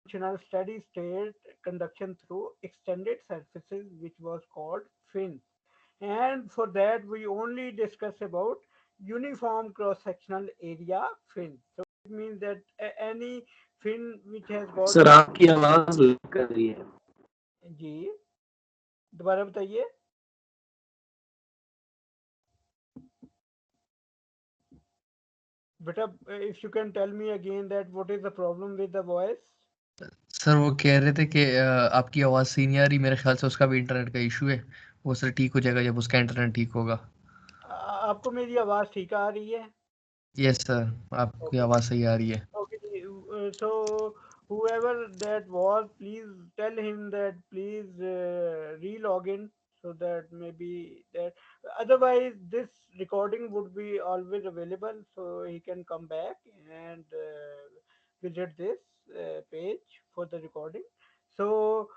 two-dimensional steady-state conduction through extended surfaces, which was called fins. And for that, we only discuss about uniform cross-sectional area fin. So it means that any fin which has got sir the आपकी आवाज लग कर रही है. जी दोबारा बताइए बेटा if you can tell me again that what is the problem with the voice. Sir वो कह रहे थे कि आपकी आवाज सही नहीं आ रही, मेरे ख्याल से उसका भी इंटरनेट का इशू है. वो सर ठीक हो जाएगा जब उसका इंटरनेट ठीक होगा. आपको मेरी आवाज़ ठीक आ रही है? यस सर, आपकी ओके आवाज सही आ रही है. okay so whoever that was, please tell him that please re-log in so that maybe that otherwise this recording would be always available so he can come back and visit this page for the recording. So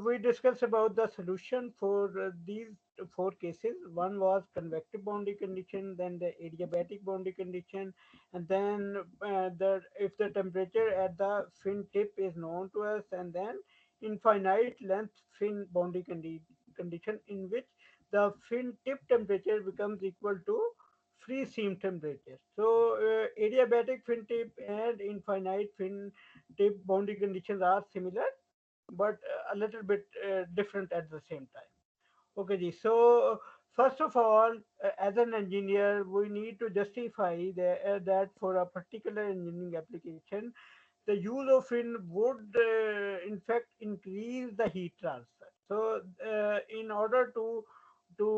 we discussed about the solution for these four cases. One was convective boundary condition, then the adiabatic boundary condition, and then if the temperature at the fin tip is known to us, and then infinite length fin boundary condition in which the fin tip temperature becomes equal to free seam temperature. So adiabatic fin tip and infinite fin tip boundary conditions are similar but a little bit different at the same time. Okay, ji. So first of all, as an engineer, we need to justify that for a particular engineering application, the use of fin would in fact increase the heat transfer. So in order to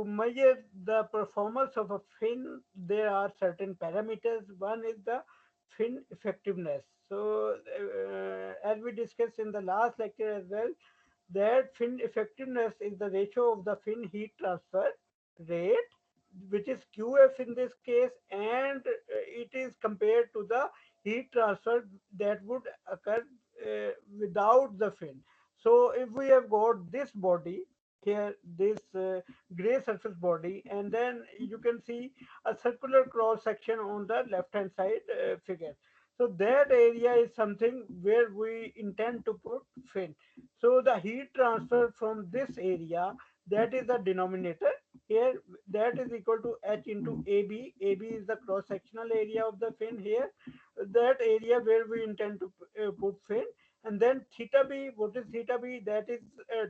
measure the performance of a fin, there are certain parameters. One is the fin effectiveness. So as we discussed in the last lecture as well, that fin effectiveness is the ratio of the fin heat transfer rate, which is QF in this case, and it is compared to the heat transfer that would occur without the fin. So if we have got this body here, this gray surface body, and then you can see a circular cross section on the left hand side figure. So that area is something where we intend to put fin. So the heat transfer from this area, that is the denominator here, that is equal to H into AB. AB is the cross sectional area of the fin here, that area where we intend to put fin. And then theta B, what is theta B? That is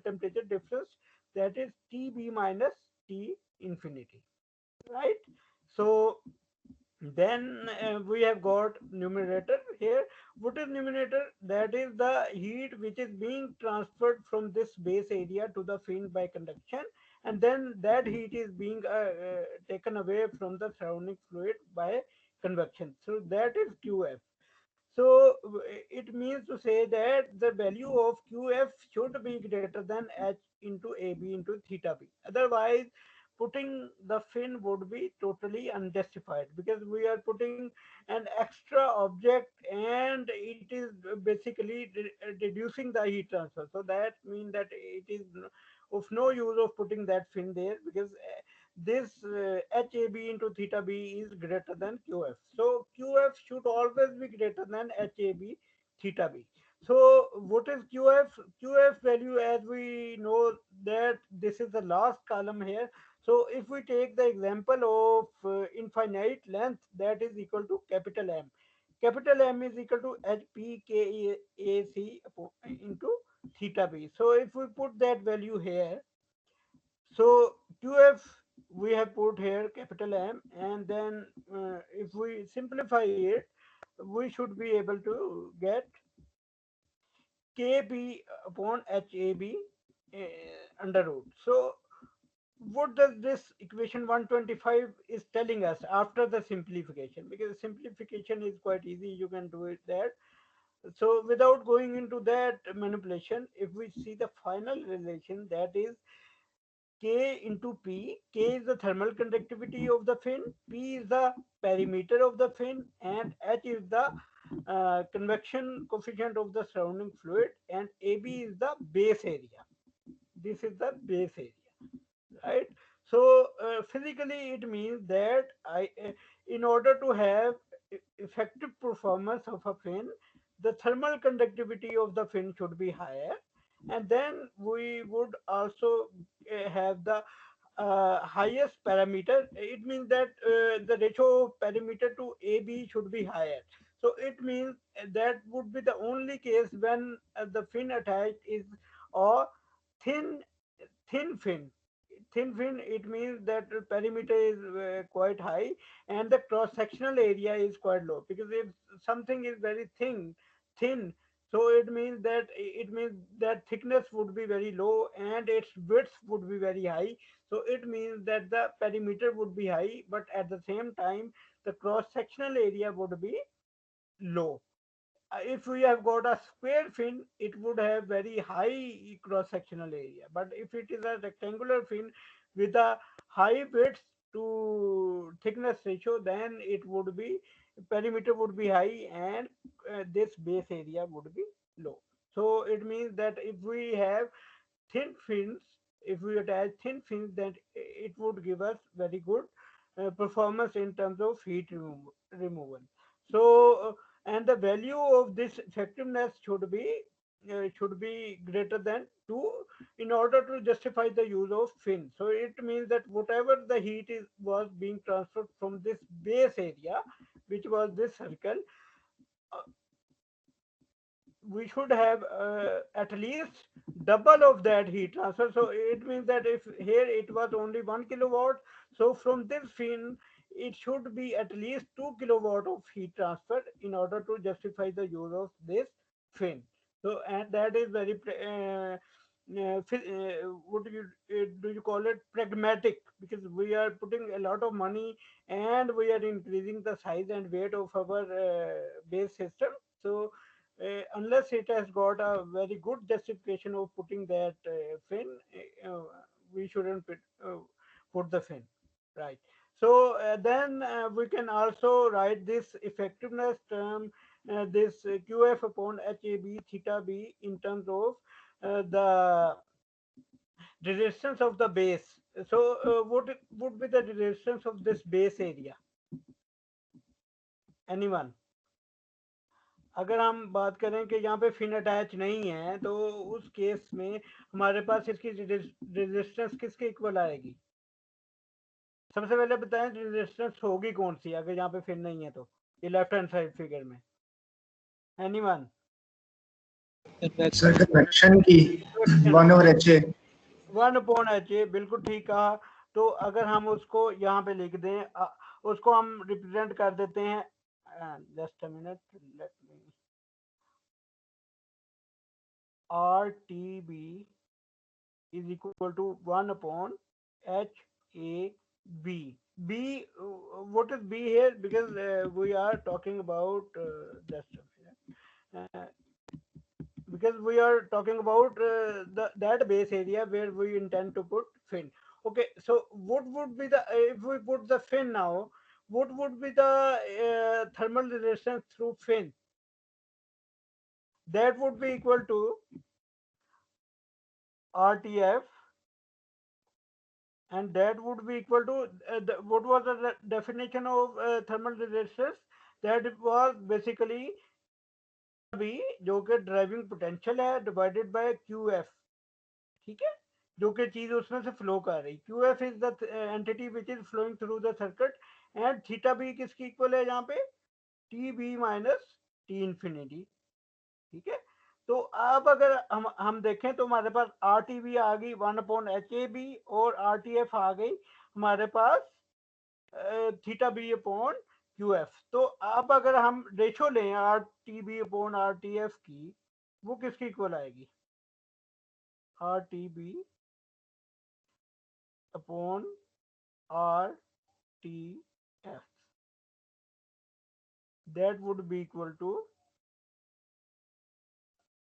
temperature difference, that is TB minus T infinity, right? So then we have got numerator here. What is numerator? That is the heat which is being transferred from this base area to the fin by conduction, and then that heat is being taken away from the surrounding fluid by convection. So that is QF. So it means to say that the value of QF should be greater than H into AB into theta B. Otherwise, putting the fin would be totally unjustified because we are putting an extra object and it is basically reducing the heat transfer. So that means that it is of no use of putting that fin there because this HAB into theta B is greater than QF. So QF should always be greater than HAB theta B. So what is QF? QF value, as we know that this is the last column here. So if we take the example of infinite length, that is equal to capital M. Capital M is equal to HPKAC into theta B. So if we put that value here, so QF we have put here capital M, and then if we simplify it, we should be able to get KB upon HAB under root. So what does this equation 125 is telling us after the simplification? Because simplification is quite easy, you can do it there. So without going into that manipulation, if we see the final relation, that is K into P. K is the thermal conductivity of the fin, P is the perimeter of the fin, and H is the convection coefficient of the surrounding fluid, and AB is the base area. This is the base area, right? So physically, it means that in order to have effective performance of a fin, the thermal conductivity of the fin should be higher, and then we would also have the highest parameter. It means that the ratio of parameter to AB should be higher. So it means that would be the only case when the fin attached is a thin thin fin. Thin fin, it means that the perimeter is quite high and the cross sectional area is quite low, because if something is very thin, so it means that thickness would be very low and its width would be very high. So it means that the perimeter would be high, but at the same time the cross sectional area would be low. If we have got a square fin, it would have very high cross-sectional area. But if it is a rectangular fin with a high width to thickness ratio, then it would be perimeter would be high and this base area would be low. So it means that if we have thin fins, if we attach thin fins, then it would give us very good performance in terms of removal. So, and the value of this effectiveness should be greater than 2 in order to justify the use of fin. So it means that whatever the heat is was being transferred from this base area, which was this circle, uh, we should have at least double of that heat transfer. So it means that if here it was only 1 kilowatt, so from this fin it should be at least 2 kilowatt of heat transfer in order to justify the use of this fin. So and that is very what do you call it, pragmatic, because we are putting a lot of money and we are increasing the size and weight of our base system. So unless it has got a very good justification of putting that fin, we shouldn't put the fin, right? So then we can also write this effectiveness term, this QF upon HAB theta B, in terms of the resistance of the base. So what would be the resistance of this base area? Anyone? अगर हम बात करें कि यहाँ पे fin attach नहीं है, तो उस केस में हमारे पास इसकी रेजिस्टेंस किसके इक्वल आएगी? सबसे पहले बताएं रेजिस्टेंस होगी कौन सी अगर यहाँ पे फिन नहीं है तो, ये लेफ्ट हैंड साइड फिगर में। एनीवन? सर कन्वेक्शन की 1/HA। 1/HA, बिल्कुल ठीक कहा। तो अगर हम उसको यहाँ पे लिख दें, उसको हम रिप्रेजेंट कर देते हैं, just a minute, let me, RTB is equal to 1/HAB. B, what is B here? Because we are talking about just a minute. Because we are talking about that base area where we intend to put fin. Okay, so what would be the, if we put the fin now, what would be the thermal resistance through fin? That would be equal to RTF, and that would be equal to what was the definition of thermal resistance? That was basically B, जो कि driving potential है, divided bye QF, ठीक है, जो कि चीज उसमें से फ्लो कर रही। QF is the entity which is flowing through the circuit, and theta B किसकी इक्वल है यहाँ पे? TB माइनस T इंफिनिटी, ठीक है। तो अब अगर हम देखें तो हमारे पास RTB आ गई 1/HAB और RTF आ गई हमारे पास थीटा बी अपॉन QF। तो अब अगर हम रेशो लें RTB अपॉन RTF की, वो किसकी इक्वल आएगी? RTB upon RTF, that would be equal to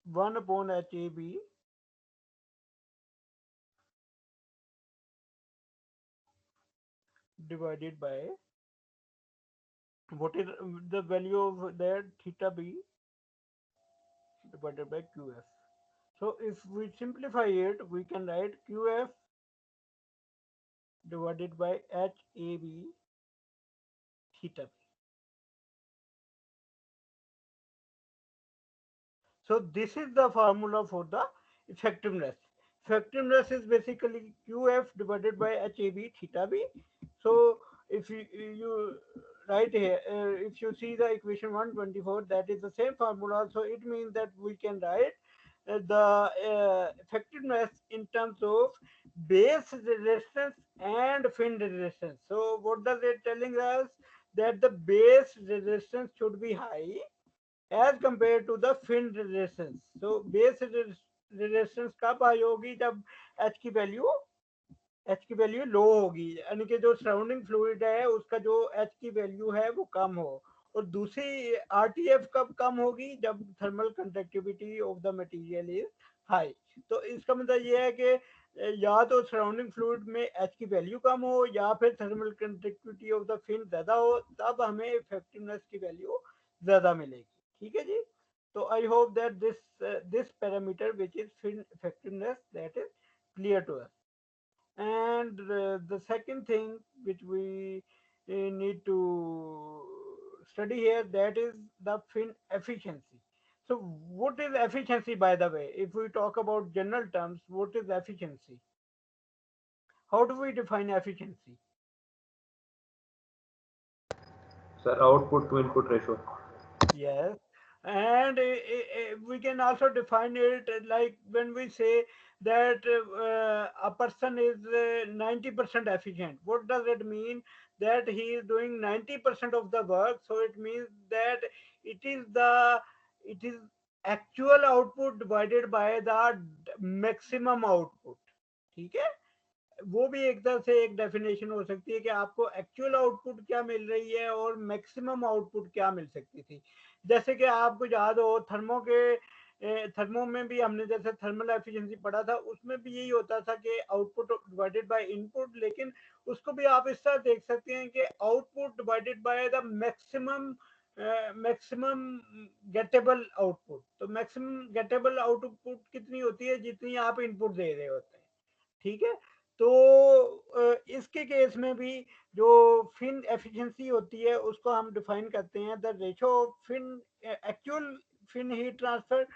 1/HAB divided by, what is the value of that? Theta B divided by QF. So if we simplify it, we can write QF divided by HAB theta B. So this is the formula for the effectiveness. Effectiveness is basically QF divided by HAB theta B. So if you write here, if you see the equation 124, that is the same formula. So it means that we can write the effectiveness in terms of base resistance and fin resistance. So what does it telling us? That the base resistance should be high as compared to the fin resistance. So base resistance कब आई होगी? जब H की value लो होगी, यानी कि जो surrounding fluid है उसका जो H की वैल्यू है वो कम हो। और दूसरी RTF कब कम होगी? जब thermal conductivity of the material is high. तो इसका मतलब ये है कि या तो सराउंडिंग फ्लूइड में H की वैल्यू कम हो या फिर thermal conductivity of the fin ज़्यादा हो, तब हमें इफेक्टिवनेस की वैल्यू ज़्यादा मिलेगी। ठीक है जी। तो I hope that this parameter which is fin effectiveness that is clear to us. And the second thing which we need to study here, that is the fin efficiency. So what is efficiency, by the way? If we talk about general terms, what is efficiency? How do we define efficiency? Sir, output to input ratio. Yes. And we can also define it like when we say that a person is 90% efficient. What does it mean? That he is doing 90% of the work. So it means that it is the it is actual output divided by the maximum output. ठीक है। वो भी एक तरह से एक definition हो सकती है कि आपको एक्चुअल आउटपुट क्या मिल रही है और मैक्सिमम आउटपुट क्या मिल सकती थी। जैसे कि आपको याद हो थर्मो में भी हमने जैसे थर्मल एफिशिएंसी पढ़ा था, उसमें भी यही होता था कि आउटपुट डिवाइडेड बाय इनपुट, लेकिन उसको भी आप इस तरह देख सकते हैं कि output divided by the maximum gettable output. तो मैक्सिमम गेटेबल आउटपुट कितनी होती है? जितनी आप इनपुट दे रहे होते हैं। ठीक है। तो इसके केस में भी जो फिन एफिशिएंसी होती है उसको हम डिफाइन करते हैं the ratio of fin actual fin heat transfer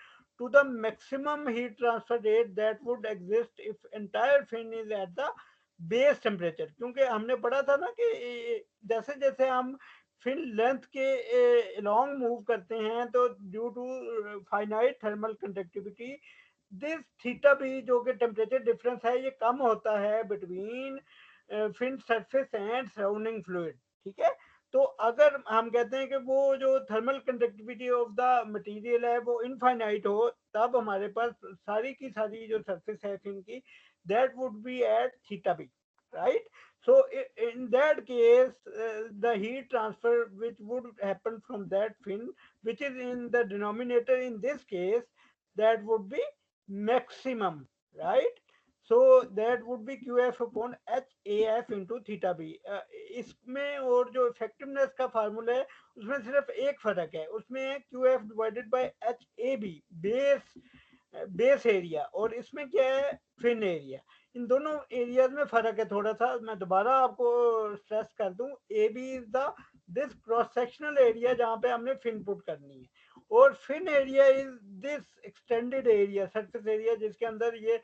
to the maximum heat transfer rate that would exist if entire fin is at the base temperature. क्योंकि हमने पढ़ा था ना कि जैसे जैसे हम फिन लेंथ के लॉन्ग मूव करते हैं तो due to finite thermal conductivity this theta भी जो कि टेम्परेचर डिफरेंस है ये कम होता है between fin surface and surrounding fluid. ठीक है। तो अगर हम कहते हैं कि वो जो thermal conductivity of the material है वो इनफाइनाइट हो, तब हमारे पास सारी की सारी जो सरफेस है फिन की that would be at theta B, right. So in that case, the heat transfer which would happen from that fin, which is in the denominator in this case, that would be maximum, right? So that would be QF upon HAF into theta B. इसमें और जो effectiveness का formula है उसमें सिर्फ एक फर्क है, उसमें है QF divided by HAB base area, और इसमें क्या है? Fin area. इन दोनों एरियाज में फर्क है थोड़ा सा। मैं दोबारा आपको स्ट्रेस कर दूं, A B is the this cross sectional area जहां पे हमने फिन पुट करनी है, और fin area is this extended area surface area जिसके अंदर ये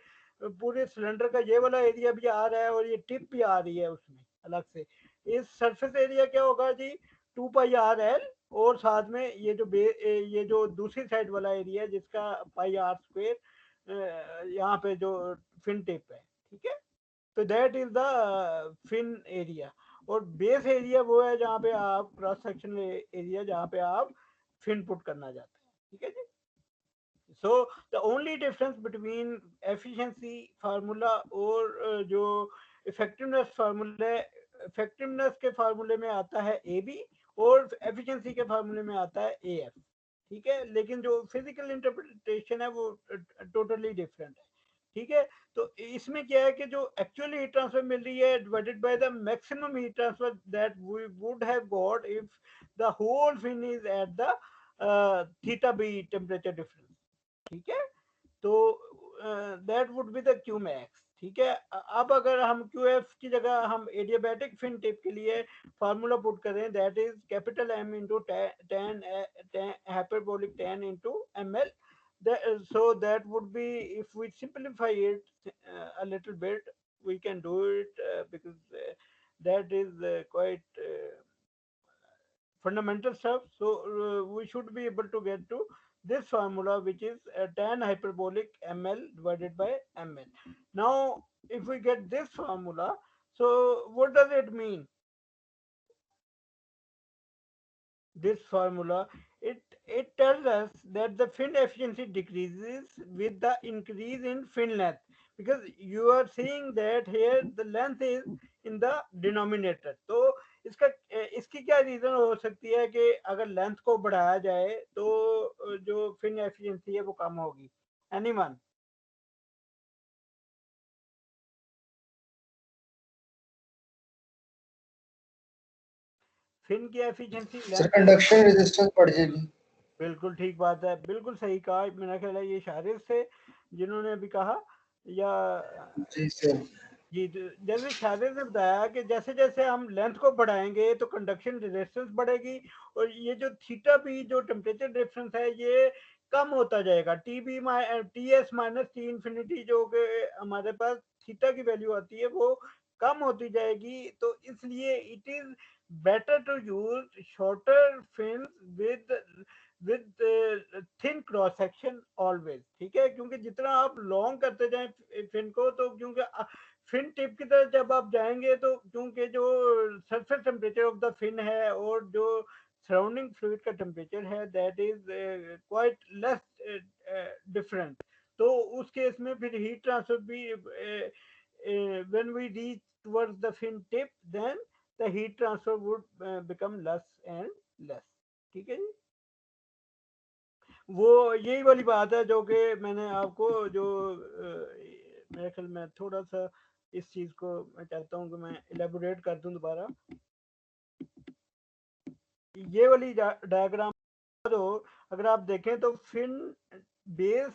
पूरे सिलेंडर का ये वाला एरिया भी आ रहा है और ये टिप भी आ रही है उसमें अलग से। इस सरफेस एरिया क्या होगा जी? 2πr_L, और साथ में ये जो दूसरी साइड वाला एरिया है जिसका πr² यहाँ पे जो फिन टिप है। ठीक है। तो that is the fin area, और बेस एरिया वो है जहाँ पे आप क्रॉस सेक्शन एरिया जहाँ पे आप फिन पुट करना चाहते हैं। ठीक है जी। So the only difference between efficiency formula और जो इफेक्टिवनेस फार्मूला है, इफेक्टिवनेस के फार्मूले में आता है ए बी और एफिशिएंसी के फार्मूले में आता है ए एफ। ठीक है। लेकिन जो फिजिकल इंटरप्रिटेशन है वो टोटली डिफरेंट है। ठीक है। तो इसमें क्या है कि जो एक्चुअली हीट ट्रांसफर मिल रही है divided by the maximum heat transfer that we would have got if the whole fin is at the theta B temperature difference. ठीक है। तो that would be the Q max. ठीक है। अब अगर हम क्यू एफ की जगह हम एडियाबैटिक फिन टिप के लिए फार्मूला पुट करें, that is capital M into ten hyperbolic 10 into M L So that would be, if we simplify it a little bit, we can do it because that is quite fundamental stuff. So we should be able to get to this formula, which is tan hyperbolic ml divided by ml. Now, if we get this formula, so what does it mean? This formula, it tells us that the fin efficiency decreases with the increase in fin length, because you are seeing that here the length is in the denominator. तो इसका इसकी क्या reason हो सकती है कि अगर length को बढ़ाया जाए तो जो फिन एफिशिएंसी है वो कम होगी? एनीवन? फिन की efficiency sir length, conduction resistance बढ़ जाएगी। बिल्कुल ठीक बात है, बिल्कुल सही कहा। मेरा ख्याल है ये शारिस थे जिन्होंने अभी कहा, या जी सर। जी, जैसे शारिस ने बताया कि जैसे जैसे हम लेंथ को बढ़ाएंगे तो कंडक्शन रेजिस्टेंस बढ़ेगी, और ये जो थीटा पी जो टेम्परेचर डिफरेंस है ये कम होता जाएगा। T S minus T infinity जो कि हमारे पास थीटा की वैल्यू आती है वो कम होती जाएगी। तो इसलिए it is better to use shorter fin with thin cross section always, ठीक है? क्योंकि जितना आप लॉन्ग करते जाएं फिन को, तो क्योंकि फिन टिप की तरफ जब आप जाएंगे तो क्योंकि जो surface temperature of the fin है और जो सराउंडिंग फ्लूइड का टेम्परेचर है that is quite less different. तो उस केस में फिर हीट ट्रांसफर भी when we reach towards the fin tip then the heat transfer would become less and less, ठीक है जी? वो यही वाली बात है जो कि मैंने आपको जो मेरे ख्याल में थोड़ा सा इस चीज को मैं चाहता हूँ कि मैं इलेबोरेट कर दूं दोबारा। ये वाली डायग्राम तो अगर आप देखें तो फिन बेस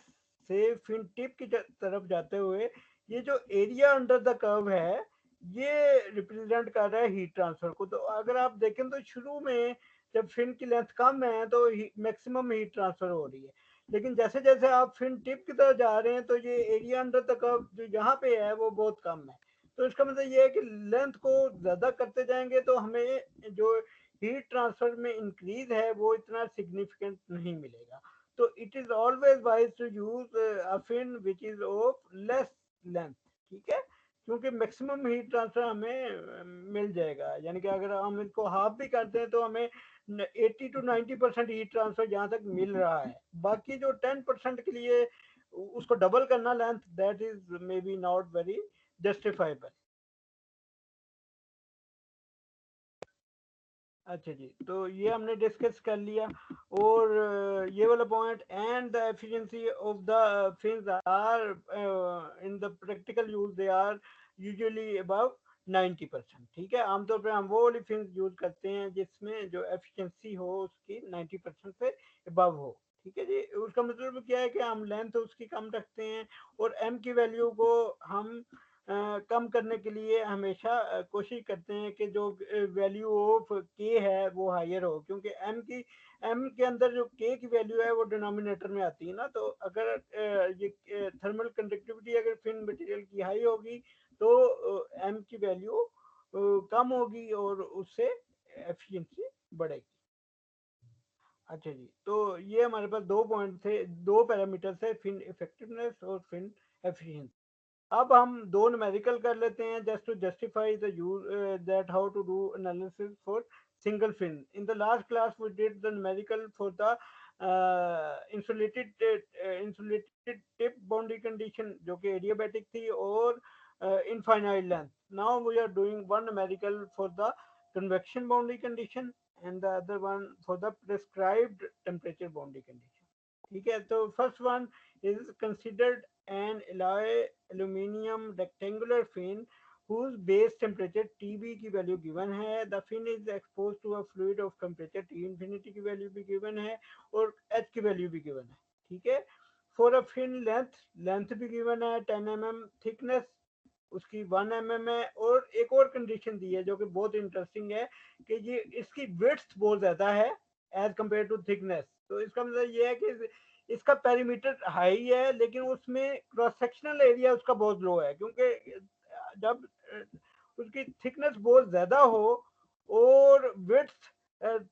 से फिन टिप की तरफ जाते हुए ये जो एरिया अंडर द कर्व है ये रिप्रेजेंट कर रहा है हीट ट्रांसफर को। तो अगर आप देखें तो शुरू में जब फिन की लेंथ कम है तो मैक्सिमम हीट ट्रांसफर हो रही है, लेकिन जैसे जैसे आप फिन टिप की तरफ जा रहे हैं तो ये एरिया अंडर द कर्व जो यहाँ पे है वो बहुत कम है। तो इसका मतलब ये है कि लेंथ को ज्यादा करते जाएंगे तो हमें जो हीट ट्रांसफर में इंक्रीज है वो इतना सिग्निफिकेंट नहीं मिलेगा। तो it is always wise to use a fin which is of less length, ठीक है? क्योंकि मैक्सिमम हीट ट्रांसफर हमें मिल जाएगा, यानी कि अगर हम इसको हाफ भी करते हैं तो हमें 80 to 90% हीट ट्रांसफर जहाँ तक मिल रहा है। बाकी जो 10% के लिए उसको डबल करना length, that is may be not very justifiable. अच्छा जी, तो ये हमने डिस्कस कर लिया। और ये वाला point, and the efficiency of the fins are in the practical use they are usually above 90%, ठीक है? आमतौर पर हम वो वाली फिन्स यूज करते हैं जिसमें जो एफिशिएंसी हो उसकी 90% से अबव हो, ठीक है जी? उसका मतलब क्या है कि हम लेंथ उसकी कम रखते हैं और एम की वैल्यू को हम कम करने के लिए हमेशा कोशिश करते हैं कि जो वैल्यू ऑफ के है वो हायर हो, क्योंकि एम के अंदर जो के की वैल्यू है वो डिनोमिनेटर में आती है ना। तो अगर ये थर्मल कंडक्टिविटी अगर फिन मटेरियल की हाई होगी तो एम की वैल्यू कम होगी और उससे एफिशिएंसी बढ़ेगी। अच्छा जी, तो ये हमारे पास दो पॉइंट थे, दो पैरामीटर थे, फिन इफेक्टिवनेस और फिन एफिशिएंसी। अब हम दो न्यूमेरिकल कर लेते हैं just to justify the use that how to do analysis for single fin. In the last class we did the numerical for the insulated tip boundary condition जो कि adiabatic थी और infinite length. Now we are doing one numerical for the convection boundary condition and the other one for the prescribed temperature boundary condition, ठीक है? तो first one is considered an alloy aluminum rectangular fin whose base temperature TB की value given है। The fin is exposed to a fluid of temperature T infinity की value भी given है और H की वैल्यू भी गिवन है, ठीक है? For a fin लेंथ भी गिवन है 10 mm, थिकनेस उसकी 1 mm है, और एक और कंडीशन दी है जो कि बहुत इंटरेस्टिंग है कि ये इसकी विड्थ बहुत ज्यादा है एज कंपेयर टू थिकनेस। तो इसका मतलब ये है कि इसका पेरीमीटर हाई है, लेकिन उसमें क्रॉस सेक्शनल एरिया उसका बहुत लो है, क्योंकि जब उसकी थिकनेस बहुत ज्यादा हो और विड्थ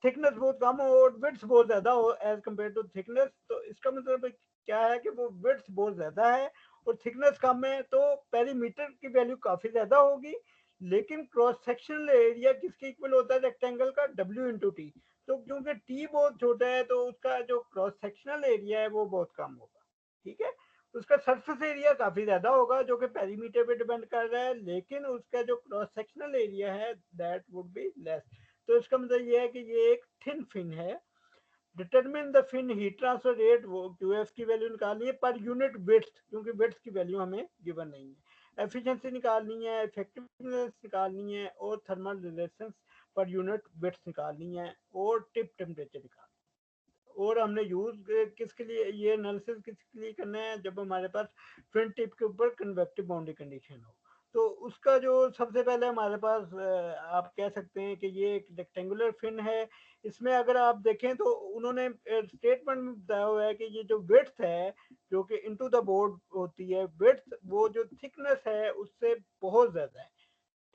थिकनेस बहुत कम हो और विड्थ बहुत ज्यादा हो एज कम्पेयर टू थिकनेस, तो इसका मतलब क्या है कि वो विड्थ बहुत ज्यादा है और थिकनेस कम है, तो पेरीमीटर की वैल्यू काफी ज्यादा होगी, लेकिन क्रॉस सेक्शनल एरिया किसके इक्वल होता है रेक्टेंगल का, W इंटू टी। तो क्योंकि टी बहुत छोटा है तो उसका जो क्रॉस सेक्शनल एरिया है वो बहुत कम होगा, ठीक है। उसका सरफेस एरिया काफी ज्यादा होगा जो कि पेरीमीटर पे डिपेंड कर रहा है, लेकिन उसका जो क्रॉस सेक्शनल एरिया है दैट वुड बी लेस। तो इसका मतलब ये है कि ये एक थिन फिन है। Determine the fin heat transfer rate, वो QF की वैल्यू निकालनी है पर यूनिट विड्थ, क्योंकि विड्थ की वैल्यू हमें गिवन नहीं है। एफिशिएंसी निकालनी है, इफेक्टिवनेस निकालनी है और thermal relations per unit width निकालनी है और टिप टेम्परेचर निकालना है। और हमने यूज किसके लिए ये एनालिसिस किसके लिए करना है, जब हमारे पास फिन टिप के ऊपर कन्वेक्टिव बाउंड्री कंडीशन हो। तो उसका जो सबसे पहले हमारे पास आप कह सकते हैं कि ये एक रेक्टेंगुलर फिन है। इसमें अगर आप देखें तो उन्होंने स्टेटमेंट में बताया हुआ है कि ये जो विड्थ है जो कि इनटू द बोर्ड होती है, विड्थ वो जो थिकनेस है उससे बहुत ज्यादा है,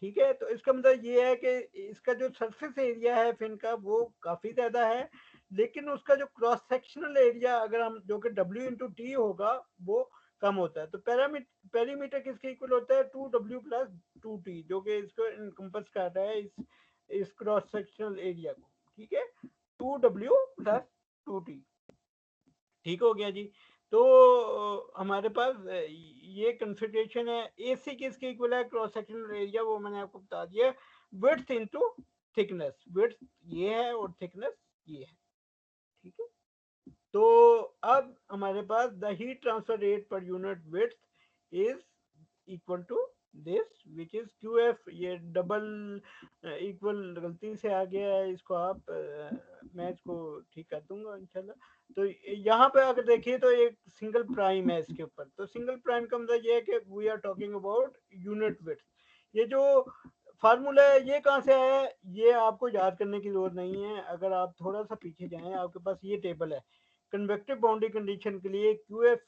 ठीक है। तो इसका मतलब ये है कि इसका जो सरफेस एरिया है फिन का वो काफी ज्यादा है, लेकिन उसका जो क्रॉस सेक्शनल एरिया अगर हम जो कि W इंटू टी होगा वो कम होता है। तो पेरीमीटर किसके इक्वल होता है, 2W प्लस 2T, जो कि इसको इनकम्पस कर रहा है इस क्रॉस सेक्शनल एरिया को, ठीक है। 2W प्लस 2T, ठीक हो गया जी। तो हमारे पास ये कंफिग्रेशन है। AC किसके इक्वल है, क्रॉस सेक्शनल एरिया, वो मैंने आपको बता दिया, विड्थ इनटू थिकनेस, विड्थ ये है और थिकनेस ये है, ठीक है। तो अब हमारे पास the heat transfer rate per unit width is equal to this which is QF। ये डबल इक्वल गलती से आ गया है, इसको आप मैं इसको ठीक कर दूंगा इंशाल्लाह। तो यहाँ पे अगर देखिए तो एक सिंगल प्राइम है इसके ऊपर, तो सिंगल प्राइम का मतलब ये है कि we are talking about unit width. ये जो फार्मूला है ये कहाँ से आया है, ये आपको याद करने की जरूरत नहीं है। अगर आप थोड़ा सा पीछे जाएं आपके पास ये टेबल है कन्वेक्टिव बाउंड्री कंडीशन के लिए QF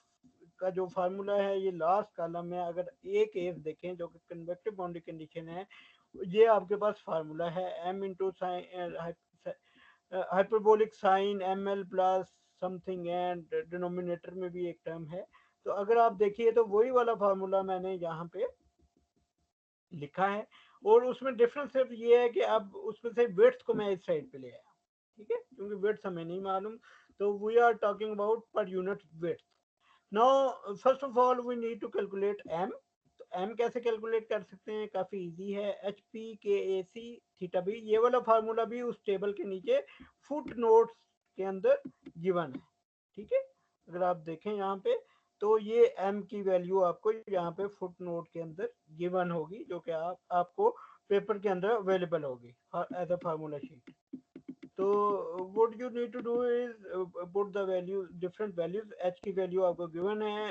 का जो फार्मूला है, ये लास्ट कॉलम में अगर एक केस देखें जो कि कन्वेक्टिव बाउंड्री कंडीशन है, ये आपके पास फार्मूला है M into sine hyperbolic sine ML plus something and denominator में भी एक टर्म है। तो अगर आप देखिए तो वही वाला फार्मूला मैंने यहाँ पे लिखा है, और उसमें डिफरेंस सिर्फ ये है कि अब उसमें से विड्थ को मैं इस साइड पे ले आया, ठीक है, क्योंकि विड्थ हमें नहीं मालूम। तो we are talking about per unit width. Now first of all we need to calculate M। तो M कैसे कैलकुलेट कर सकते हैं, काफी इजी है, HPKAC थीटा बी, ये वाला फार्मूला भी उस टेबल के नीचे फुट नोट्स के अंदर गिवन है, ठीक है। अगर आप देखें यहाँ पे तो ये M की वैल्यू आपको यहाँ पे फुट नोट के अंदर गिवन होगी, जो कि आपको पेपर के अंदर अवेलेबल होगी एज अ फार्मूला शीट। तो what you need to do is put the values, different values। H की वैल्यू आपको गिवन है,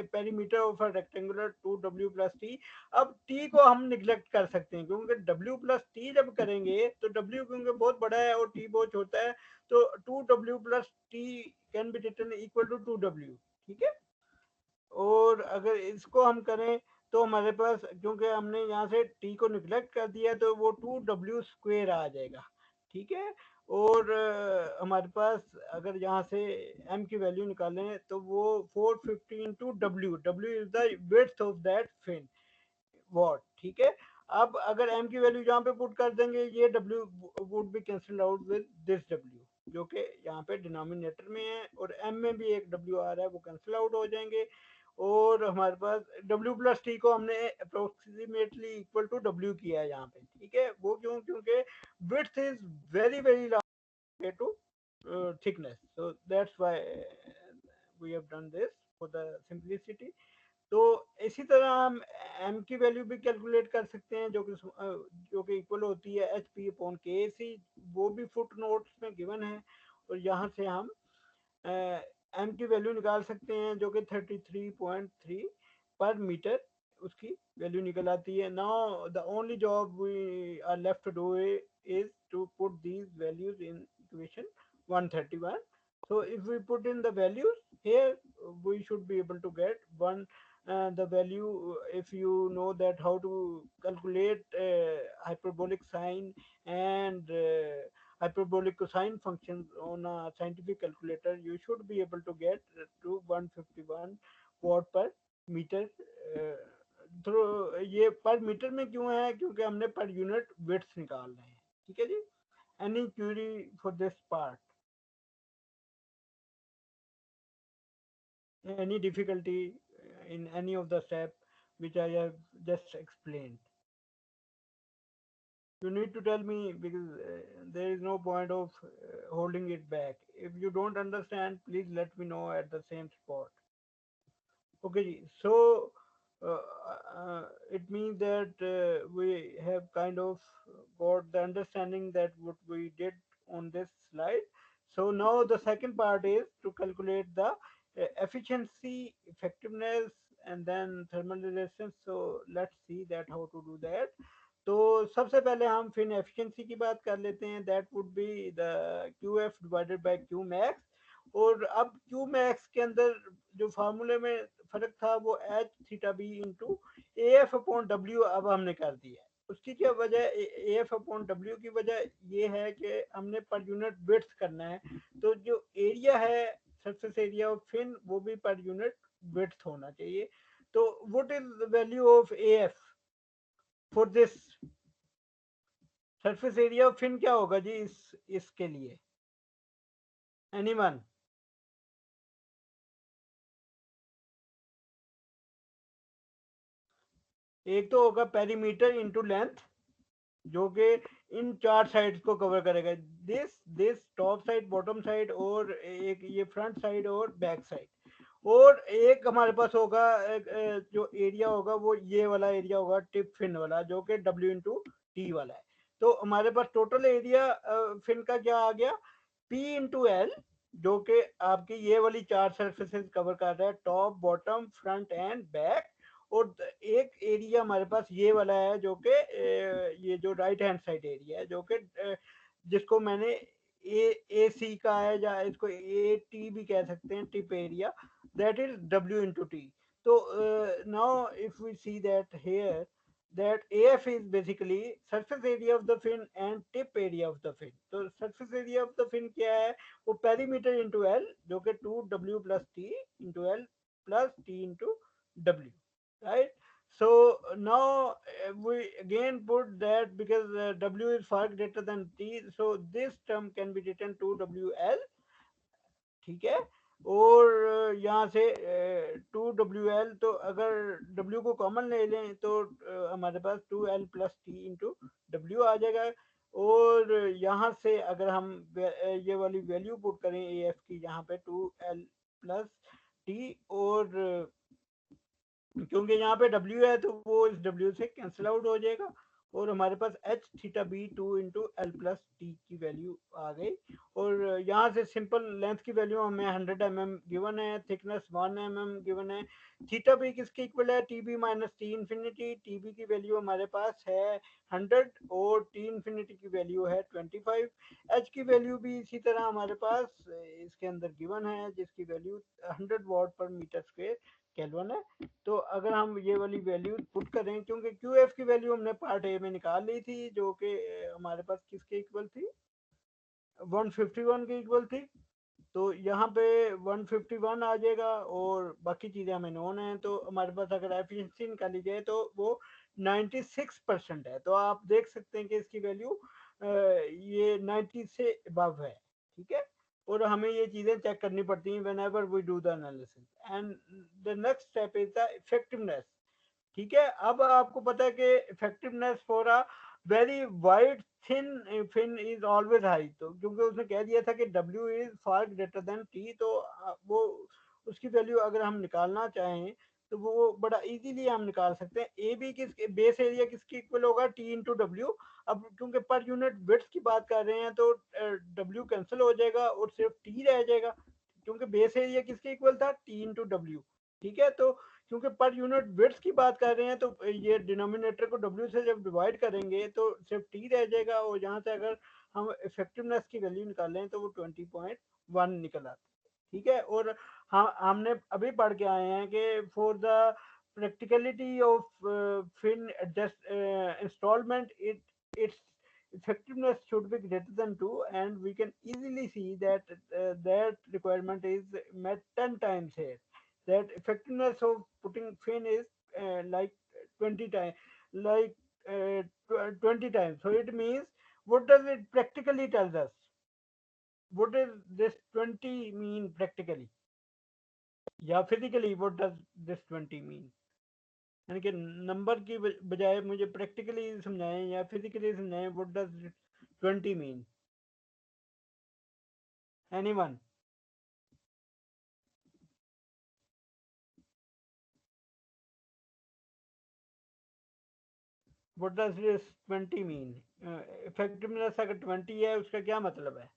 perimeter of a rectangular 2W plus T. अब T को हम निग्लेक्ट कर सकते हैं, क्योंकि W प्लस टी जब करेंगे तो W क्योंकि बहुत बड़ा है और T बहुत छोटा है, तो 2W plus T can be written equal to 2W, ठीक है। और अगर इसको हम करें तो हमारे पास, क्योंकि हमने यहाँ से T को निग्लेक्ट कर दिया, तो वो 2W स्क्वेयर आ जाएगा, ठीक है। और हमारे पास अगर यहाँ से M की वैल्यू निकालें तो वो 450 into W is the width of that fin watt, ठीक है। अब अगर M की वैल्यू यहाँ पे पुट कर देंगे, ये W would be cancel out with this W, जो कि यहाँ पे डिनोमिनेटर में है, और M में भी एक W आ रहा है, वो कैंसिल आउट हो जाएंगे। और हमारे पास W प्लस टी को हमने अप्रोक्सीमेटली इक्वल टू W किया है यहाँ पे, ठीक है। वो क्यों, क्योंकि width is very very large to thickness, so that's why we have done this for the simplicity. तो इसी तरह हम M की वैल्यू भी कैलकुलेट कर सकते हैं, जो कि इक्वल होती है HP/KAC, वो भी फुट नोट्स में गिवन है, और यहाँ से हम M की वैल्यू निकाल सकते हैं जो कि 33.3 पर मीटर उसकी वैल्यू निकल आती है। Now the only job we are left to do is to put these values in equation 131। So if we put in the values here we should be able to get one the value if you know that how to calculate hyperbolic sine and hyperbolic cosine functions on a scientific calculator, you should be able to get to 151 watt per metre. तो ये पर metre में क्यों है, क्योंकि हमने पर unit width निकाल रहे हैं। ठीक है जी। Any query for this part, any difficulty in any of the step which I have just explained? You need to tell me, because there is no point of holding it back. If you don't understand, please let me know at the same spot. Okay ji. So uh, it means that we have kind of got the understanding that what we did on this slide. So now the second part is to calculate the efficiency, effectiveness, and then thermal resistance. So let's see that how to do that. तो सबसे पहले हम फिर efficiency की बात कर लेते हैं, that would be the Q F divided by Q max. और अब क्यू मैक्स के अंदर जो फार्मूले में फर्क था वो H theta B into A F upon W अब हमने कर दिया है। उसकी क्या वजह, ए एफ अपॉन डब्ल्यू की वजह ये है कि हमने पर यूनिट विड्थ करना है, तो जो एरिया है सरफेस एरिया ऑफ फिन वो भी पर यूनिट विड्थ होना चाहिए। तो what is the value of A F for this surface area of fin, क्या होगा जी इसके लिए? एनीवन? एक तो होगा पेरीमीटर इनटू लेंथ, जो कि इन चार साइड्स को कवर करेगा, this top side, bottom side, और एक ये फ्रंट साइड और बैक साइड। और एक हमारे पास होगा जो एरिया होगा वो ये वाला एरिया होगा टिप फिन वाला, जो कि W इंटू टी वाला है। तो हमारे पास टोटल एरिया फिन का क्या आ गया, P इंटू एल, जो कि आपकी ये वाली चार सरफेसेस कवर कर रहा है, top, bottom, front end back. और एक एरिया हमारे पास ये वाला है जो कि ये जो राइट हैंड साइड एरिया है, जो कि जिसको मैंने ए सी का है, या इसको ए टी भी कह सकते हैं, tip area, that is W into T. So now if we see that here, that AF is basically surface area of the fin and tip area of the fin. तो surface area of the fin क्या है, वो perimeter into L, जो कि 2W plus T into L plus T into W, right? So now we again put that, because W is far greater than T, so this term can be written 2WL, ठीक है। और यहाँ से 2WL, तो अगर W को common ले लें तो हमारे पास 2L plus T into W आ जाएगा। और यहाँ से अगर हम ये वाली वैल्यू पुट करें AF की, यहाँ पे 2L प्लस टी, और क्योंकि यहाँ पे W है तो वो इस W से कैंसिल आउट हो जाएगा, और हमारे पास H theta B 2 into L plus T की वैल्यू आ गई। और यहाँ से सिंपल लेंथ की वैल्यू हमें 100 mm गिवन है, थिकनेस 1 mm गिवन है। थीटा बी किसके इक्वल है, T B minus T infinity. T B की वैल्यू हमारे पास है 100 और टी इन्फिनिटी की वैल्यू है 25। एच की वैल्यू भी इसी तरह हमारे पास इसके अंदर गिवन है, जिसकी वैल्यू 100 वॉट पर मीटर स्क्वेयर केल्विन है। तो अगर हम ये वाली वैल्यू पुट करें, क्योंकि क्यू एफ की वैल्यू हमने पार्ट ए में निकाल ली थी, जो कि हमारे पास किसके इक्वल थी, 151 के इक्वल थी। तो यहाँ पे 151 आ जाएगा, और बाकी चीज़ें हमें नोन है। तो हमारे पास अगर एफिशिएंसी निकाली जाए तो वो 96% है। तो आप देख सकते हैं कि इसकी वैल्यू ये 90 से अबव है, ठीक है। और हमें ये चीज़ें चेक करनी पड़ती हैं whenever we do the analysis. And the next step is the effectiveness, ठीक है। अब आपको पता है कि effectiveness for a very wide thin fin is always high. तो क्योंकि उसने कह दिया था कि W is far greater than T, तो वो उसकी वैल्यू अगर हम निकालना चाहें तो वो बड़ा इजीली हम निकाल सकते हैं। ए बी किस बेस एरिया किसके इक्वल होगा, T इंटू डब्ल्यू। अब क्योंकि पर यूनिट विड्थ की बात कर रहे हैं तो W कैंसिल हो जाएगा और सिर्फ T रह जाएगा, क्योंकि बेस एरिया किसके इक्वल था, T इंटू डब्ल्यू, ठीक है। तो क्योंकि पर यूनिट विड्थ की बात कर रहे हैं तो ये डिनोमिनेटर को W से जब डिवाइड करेंगे तो सिर्फ T रह जाएगा, और यहाँ से अगर हम इफेक्टिवनेस की वैल्यू निकालें तो वो 20.1 निकल आती है, ठीक है। और हाँ, हमने अभी पढ़ के आए हैं कि for the practicality of fin adjust installment, its effectiveness should be greater than 2, and we can easily see that that requirement is met 10 times here. That effectiveness of putting fin is like 20 times, like 20 times. So it means, what does it practically tells us? What does this 20 mean practically? या physically what does this 20 mean? यानी कि number की बजाय मुझे practically समझाएं या physically समझाएं, what does 20 mean? Anyone? What does this 20 mean? Effectiveness अगर 20 है उसका क्या मतलब है?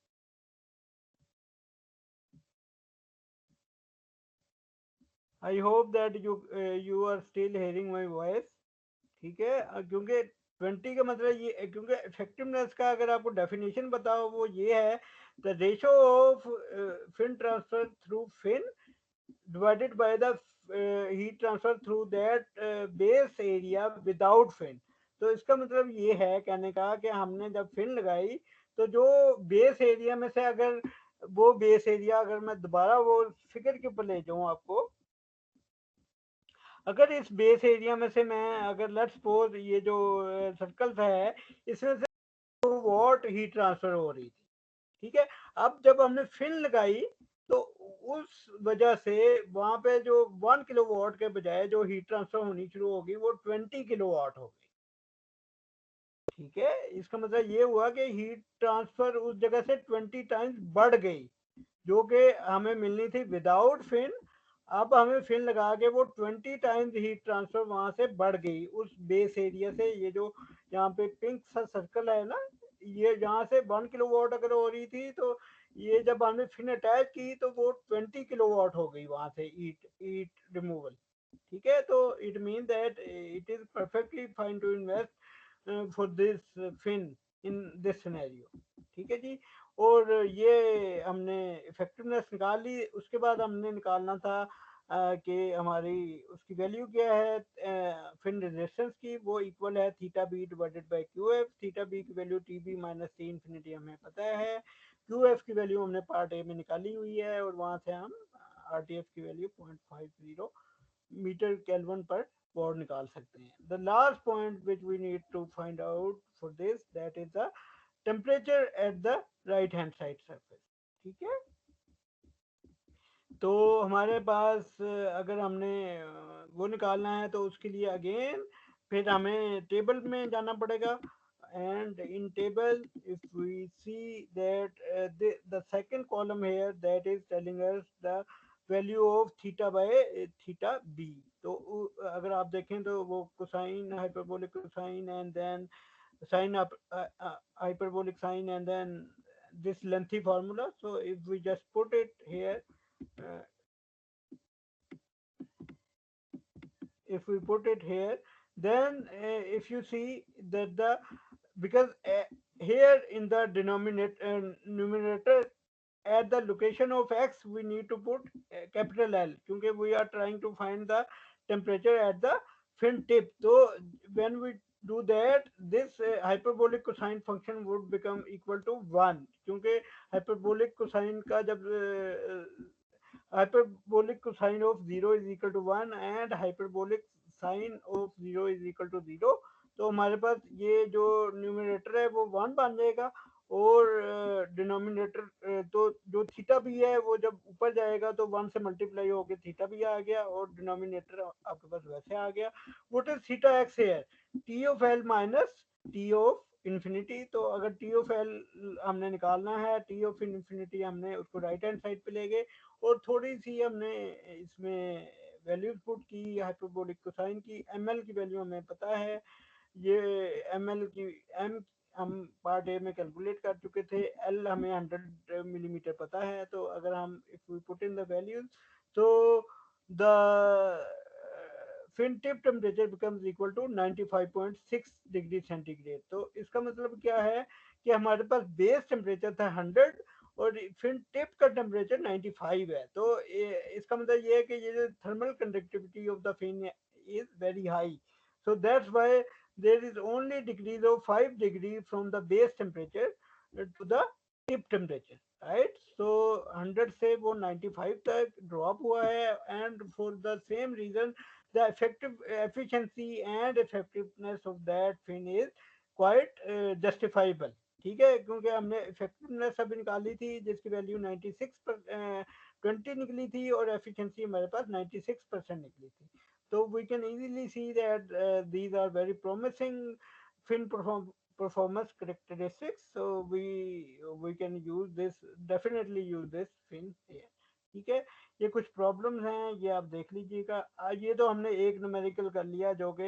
I hope that you are still hearing my voice. ठीक है, क्योंकि 20 का मतलब ये, क्योंकि इफेक्टिवनेस का अगर आपको डेफिनेशन बताओ वो ये है, the ratio of fin transfer through fin divided by the heat transfer through that base area without fin। तो इसका मतलब ये है कहने का कि हमने जब फिन लगाई तो जो बेस एरिया में से, अगर वो बेस एरिया, अगर मैं दोबारा वो फिगर के ऊपर ले जाऊं आपको, अगर इस बेस एरिया में से मैं, अगर लेट्स सपोज ये जो सर्कल्स है इसमें से वॉट हीट ट्रांसफर हो रही थी, ठीक है। अब जब हमने फिन लगाई तो उस वजह से वहां पे जो 1 किलोवाट के बजाय जो हीट ट्रांसफर होनी शुरू होगी वो 20 किलोवाट हो गई। ठीक है, इसका मतलब ये हुआ कि हीट ट्रांसफर उस जगह से 20 टाइम्स बढ़ गई, जो कि हमें मिलनी थी विदाउट फिन। अब हमें फिन लगा के वो 20 टाइम्स हीट ट्रांसफर वहां से बढ़ गई उस बेस एरिया से। ये जो यहाँ पे पिंक सा सर्कल है ना, ये यहाँ से 1 किलोवाट अगर हो रही थी, तो ये जब हमने फिन अटैच की तो वो 20 किलोवाट हो गई वहां से हीट हीट रिमूवल। ठीक है, तो it mean that it is perfectly fine to invest for this fin in this scenario. ठीक है जी। और ये हमने इफेक्टिवनेस निकाल ली। उसके बाद हमने निकालना था कि हमारी उसकी वैल्यू क्या है फिन रेजिस्टेंस की, वो इक्वल है theta B divided by Q F. Theta B की value T B minus T infinity हमें पता है। क्यू एफ की वैल्यू हमने पार्ट ए में निकाली हुई है, और वहां से हम आर टी एफ की वैल्यू 0.50 मीटर केल्विन पर वॉट निकाल सकते हैं। The last point which we need to find out for this, that is the temperature at the right hand side surface. ठीक है, तो हमारे पास अगर हमने वो निकालना है तो उसके लिए अगेन फिर हमें टेबल में जाना पड़ेगा। And in table if we see that the second column here that is telling us the value of theta by theta B. तो अगर आप देखें तो वो cosine, hyperbolic cosine, and then sin up hyperbolic sine, and then this lengthy formula. So if we just put it here, uh, if we put it here, then if you see that the, because here in the denominator numerator at the location of x we need to put capital L, because we are trying to find the temperature at the fin tip. So when we do that, this hyperbolic cosine function would become equal to 1, क्योंकि hyperbolic cosine का जब hyperbolic cosine of 0 is equal to 1 and hyperbolic sine of 0 is equal to 0, तो हमारे पास ये जो numerator है वो 1 बन जाएगा, और डिनोमिनेटर तो जो थीटा भी है वो जब ऊपर जाएगा तो 1 से मल्टीप्लाई होकर थीटा भी आ गया, और डिनोमिनेटर आपके पास वैसे आ गया। व्हाट इज थीटा एक्स है? T of L minus T of infinity. तो अगर टी ऑफ एल हमने निकालना है, टी ऑफ इन्फिनिटी हमने उसको राइट हैंड साइड पे ले गए, और थोड़ी सी हमने इसमें वैल्यूज पुट की हाइपरबोलिक कोसाइन की। एम एल की वैल्यू हमें पता है, ये एम एल की एम हम पार्ट ए में कैलकुलेट कर चुके थे, एल हमें 100 मिलीमीटर पता है। तो अगर हम if we put in the values, तो the fin tip temperature becomes equal to 95.6 degree centigrade. तो इसका मतलब क्या है कि हमारे पास बेस टेम्परेचर था 100, और फिन टिप का टेम्परेचर 95 है। तो इसका मतलब ये है कि ये जो thermal conductivity of the fin is very high, so that's why there is only decrease of 5 degree from the base temperature to the tip temperature, right? So 100 से वो 95 तक ड्रॉप हुआ है, and for the same reason the effective efficiency and effectiveness of that fin is quite justifiable, ठीक है, क्योंकि हमने effectiveness अभी निकाली थी जिसकी वैल्यू 20 निकली थी और एफिशिएंसी हमारे पास 96% निकली थी। तो we can easily see that these are very promising fin performance characteristics, so we can use this, definitely use this fin here, ठीक है। ये कुछ प्रॉब्लम्स हैं, ये आप देख लीजिएगा। ये तो हमने एक न्यूमेरिकल कर लिया जो कि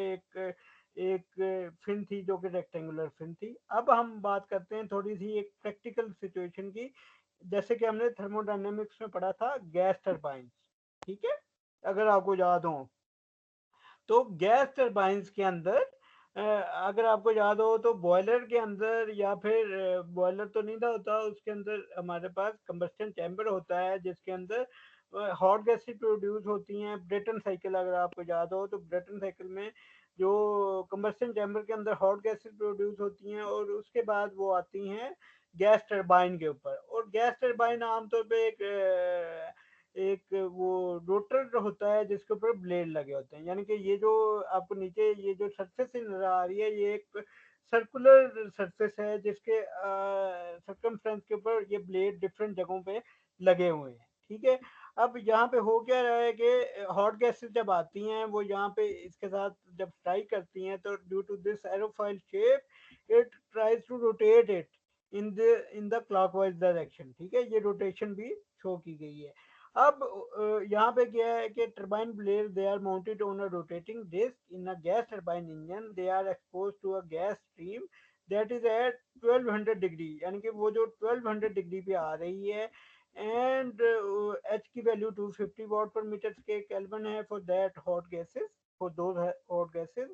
एक फिन थी जो कि रेक्टेंगुलर फिन थी। अब हम बात करते हैं थोड़ी सी एक प्रैक्टिकल सिचुएशन की, जैसे कि हमने थर्मोडायनेमिक्स में पढ़ा था गैस टरबाइन, ठीक है, अगर आपको याद हो। तो गैस टरबाइंस के अंदर अगर आपको याद हो तो बॉयलर के अंदर, या फिर बॉयलर तो नहीं था होता, उसके अंदर हमारे पास कंबस्टन चैम्बर होता है जिसके अंदर हॉट गैसेस प्रोड्यूस होती हैं। ब्रेटन साइकिल अगर आपको याद हो तो ब्रेटन साइकिल में जो कंबस्टन चैम्बर के अंदर हॉट गैसेस प्रोड्यूस होती हैं और उसके बाद वो आती हैं गैस टरबाइन के ऊपर। और गैस टरबाइन आमतौर पे एक वो रोटर होता है जिसके ऊपर ब्लेड लगे होते हैं, यानी कि ये जो आपको नीचे ये जो सरफेस नजर आ रही है ये एक सर्कुलर सरफेस है जिसके सर्कमफ्रेंस के ऊपर ये ब्लेड डिफरेंट जगहों पे लगे हुए हैं, ठीक है। अब यहाँ पे हो क्या रहा है कि हॉट गैसेस जब आती हैं वो यहाँ पे इसके साथ जब स्ट्राइक करती हैं तो due to this aerofoil shape it tries to rotate it in the clockwise direction, ठीक है, ये रोटेशन भी शो की गई है। अब यहाँ पे क्या है कि turbine blade they are mounted on a rotating disc in a gas turbine engine, they are exposed to a gas stream that is at 1200 degree, यानी कि वो जो 1200 डिग्री पे आ रही है। एंड एच की वैल्यू 250 वाट पर मीटर के केल्विन है for that hot gases, for those hot gases.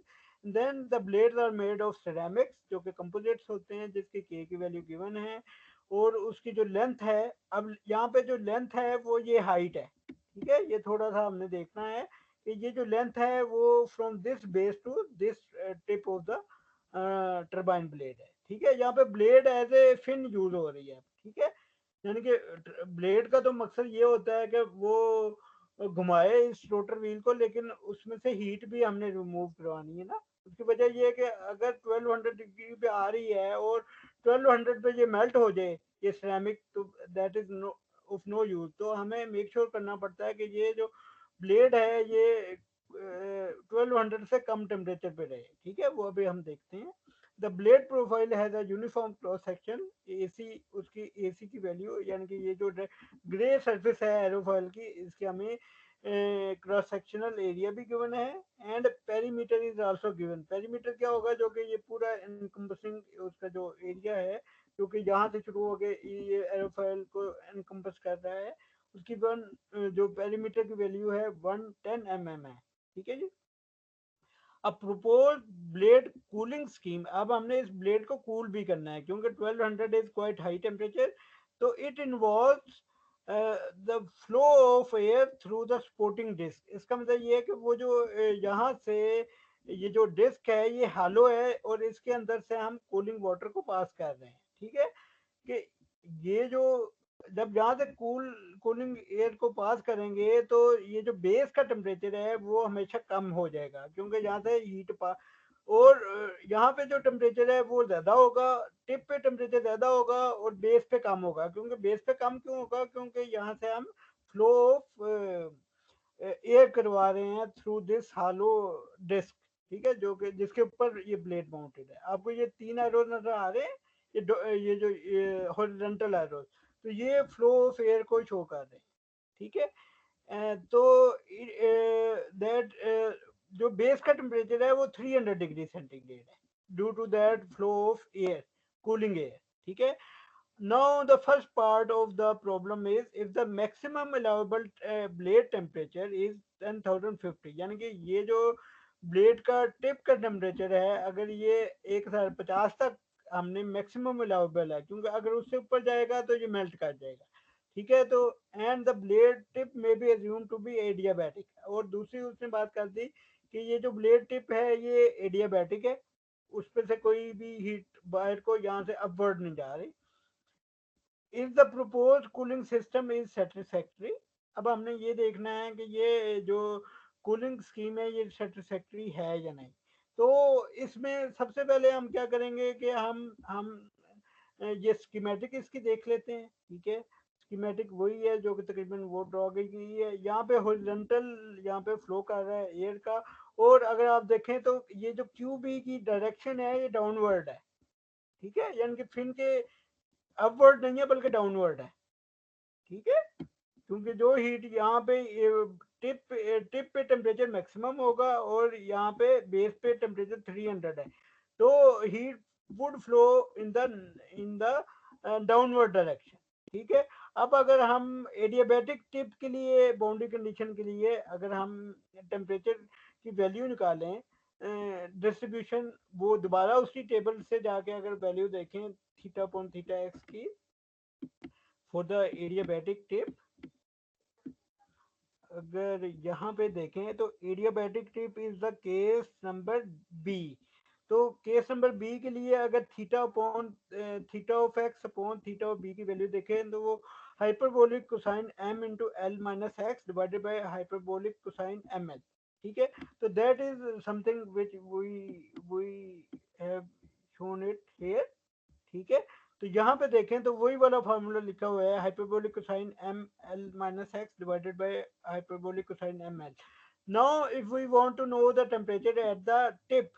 Then the blades are made of ceramics जो कि कंपोजिट्स होते हैं जिसकी के की वैल्यू गिवन है, और उसकी जो लेंथ है, अब यहाँ पे जो लेंथ है वो ये हाइट है, ठीक है। ये थोड़ा सा हमने देखना है कि ये जो लेंथ है वो from this base to this tip of the turbine blade है, ठीक है। यहाँ पे blade as a fin use हो रही है, ठीक है, यानी कि ब्लेड का तो मकसद ये होता है कि वो घुमाए इस रोटर व्हील को, लेकिन उसमें से हीट भी हमने रिमूव करवानी है ना। उसकी वजह ये है कि अगर 1200 डिग्री पे आ रही है और 1200 पे ये मेल्ट हो जाए ये सिरेमिक, तो that is no of no use. तो हमें मेक श्योर करना पड़ता है कि ये जो ब्लेड है ये 1200 से कम टेम्परेचर पे रहे, ठीक है, वो अभी हम देखते हैं। The blade profile has a uniform cross section, AC उसकी एसी की वैल्यू, यानी कि ये जो ग्रे सरफेस है एरोफॉइल की, इसके हमें क्रॉस सेक्शनल एरिया भी गिवन है। And perimeter is also given. Perimeter क्या होगा, जो कि ये पूरा इनकम्पसिंग उसका जो एरिया है जो कि यहाँ से शुरू हो गए ये एरोफॉइल को इनकम्पस कर रहा है, उसकी वन जो पेरीमीटर की वैल्यू है 110 mm है, ठीक है जी। अब प्रपोज ब्लेड कूलिंग स्कीम, अब हमने इस ब्लेड को कूल भी करना है क्योंकि 1200 इज क्वाइट हाई टेम्परेचर। तो it involves the flow of air through the supporting disc. इसका मतलब ये है कि वो जो यहाँ से ये जो डिस्क है ये हालो है और इसके अंदर से हम कूलिंग वाटर को पास कर रहे हैं, ठीक है। कि ये जो जब यहाँ से कूलिंग एयर को पास करेंगे तो ये जो बेस का टेम्परेचर है वो हमेशा कम हो जाएगा क्योंकि यहाँ से हीट पास, और यहाँ पे जो टेम्परेचर है वो ज्यादा होगा, टिप पे टेम्परेचर ज्यादा होगा और बेस पे कम होगा। क्योंकि बेस पे कम क्यों होगा, क्योंकि यहाँ से हम फ्लो ऑफ एयर करवा रहे हैं थ्रू दिस हालो डिस्क, ठीक है, जो कि जिसके ऊपर ये ब्लेड माउंटेड है। आपको ये 3 एरोज नजर आ रहे हैं, ये जो हॉरिजॉन्टल एरोज, तो ये फ्लो ऑफ एयर को शो कर रहे हैं, ठीक है। तो दैट जो बेस का टेम्परेचर है वो 300 डिग्री सेंटीग्रेड है due to that flow of air, cooling air, ठीक है। Now the first part of the problem is if the maximum allowable blade temperature is 10,050, यानी कि ये जो ब्लेड का टिप का टेम्परेचर है अगर ये 1050 तक हमने मैक्सिमम अलाउबल है, क्योंकि अगर उससे ऊपर जाएगा तो ये मेल्ट कर जाएगा, ठीक है। तो and the blade tip may be assume to be adiabatic, और दूसरी उसने बात कर दी कि ये जो ब्लेड टिप है ये एडियाबैटिक है, उस पर से कोई भी हीट बाहर को यहाँ से अपवर्ड नहीं जा रही। Is the propose cooling system is satisfactory. अब हमने ये देखना है कि ये जो कूलिंग स्कीम है ये सेटिस्फैक्ट्री है या नहीं। तो इसमें सबसे पहले हम क्या करेंगे कि हम ये स्कीमेटिक इसकी देख लेते हैं, ठीक है। स्कीमेटिक वही है जो कि तकरीबन वो ड्रॉ गई है, यहाँ पे हॉरिजॉन्टल यहाँ पे फ्लो कर रहा है एयर का, और अगर आप देखें तो ये जो क्यू बी की डायरेक्शन है ये डाउनवर्ड है, ठीक है, यानी कि फिन के अपवर्ड नहीं है बल्कि डाउनवर्ड है, ठीक है। क्योंकि जो हीट यहाँ पे टिप पे टेम्परेचर मैक्सिमम होगा और यहाँ पे बेस पे टेम्परेचर 300 है, तो heat would flow in the downward direction, ठीक है। अब अगर हम एडियाबैटिक टिप के लिए बाउंड्री कंडीशन के लिए अगर हम टेम्परेचर की वैल्यू निकालें डिस्ट्रीब्यूशन, वो दोबारा उसी टेबल से जाके अगर वैल्यू देखें थीटा अपॉन थीटा एक्स की फॉर द एडियाबैटिक टिप, अगर यहाँ पे देखें तो adiabatic tip is the case number B. तो केस नंबर बी के लिए अगर theta upon theta of X upon theta of B की वैल्यू देखें तो वो hyperbolic cosine M into L minus X divided by hyperbolic cosine M L, ठीक है। तो that is something which we have shown it here, ठीक है। तो यहाँ पे देखें तो वही वाला फार्मूला लिखा हुआ है hyperbolic cosine M L minus X divided by hyperbolic cosine M L. Now if we want to know the temperature at the tip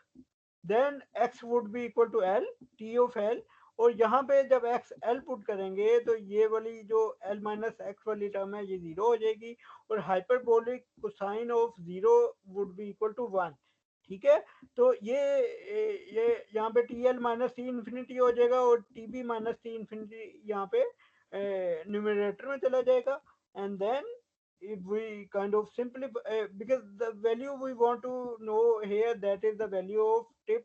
then x would be equal to l t of l, और यहाँ पे जब x l put करेंगे तो ये वाली जो l minus X वाली टर्म है ये जीरो हो जाएगी, और hyperbolic cosine of zero would be equal to 1, ठीक है। तो ये यहाँ पे T L minus T infinity हो जाएगा और T B minus T infinity यहाँ पे न्यूमरेटर में चला जाएगा, and then if we kind of simplify because the value we want to know here that is the value of tip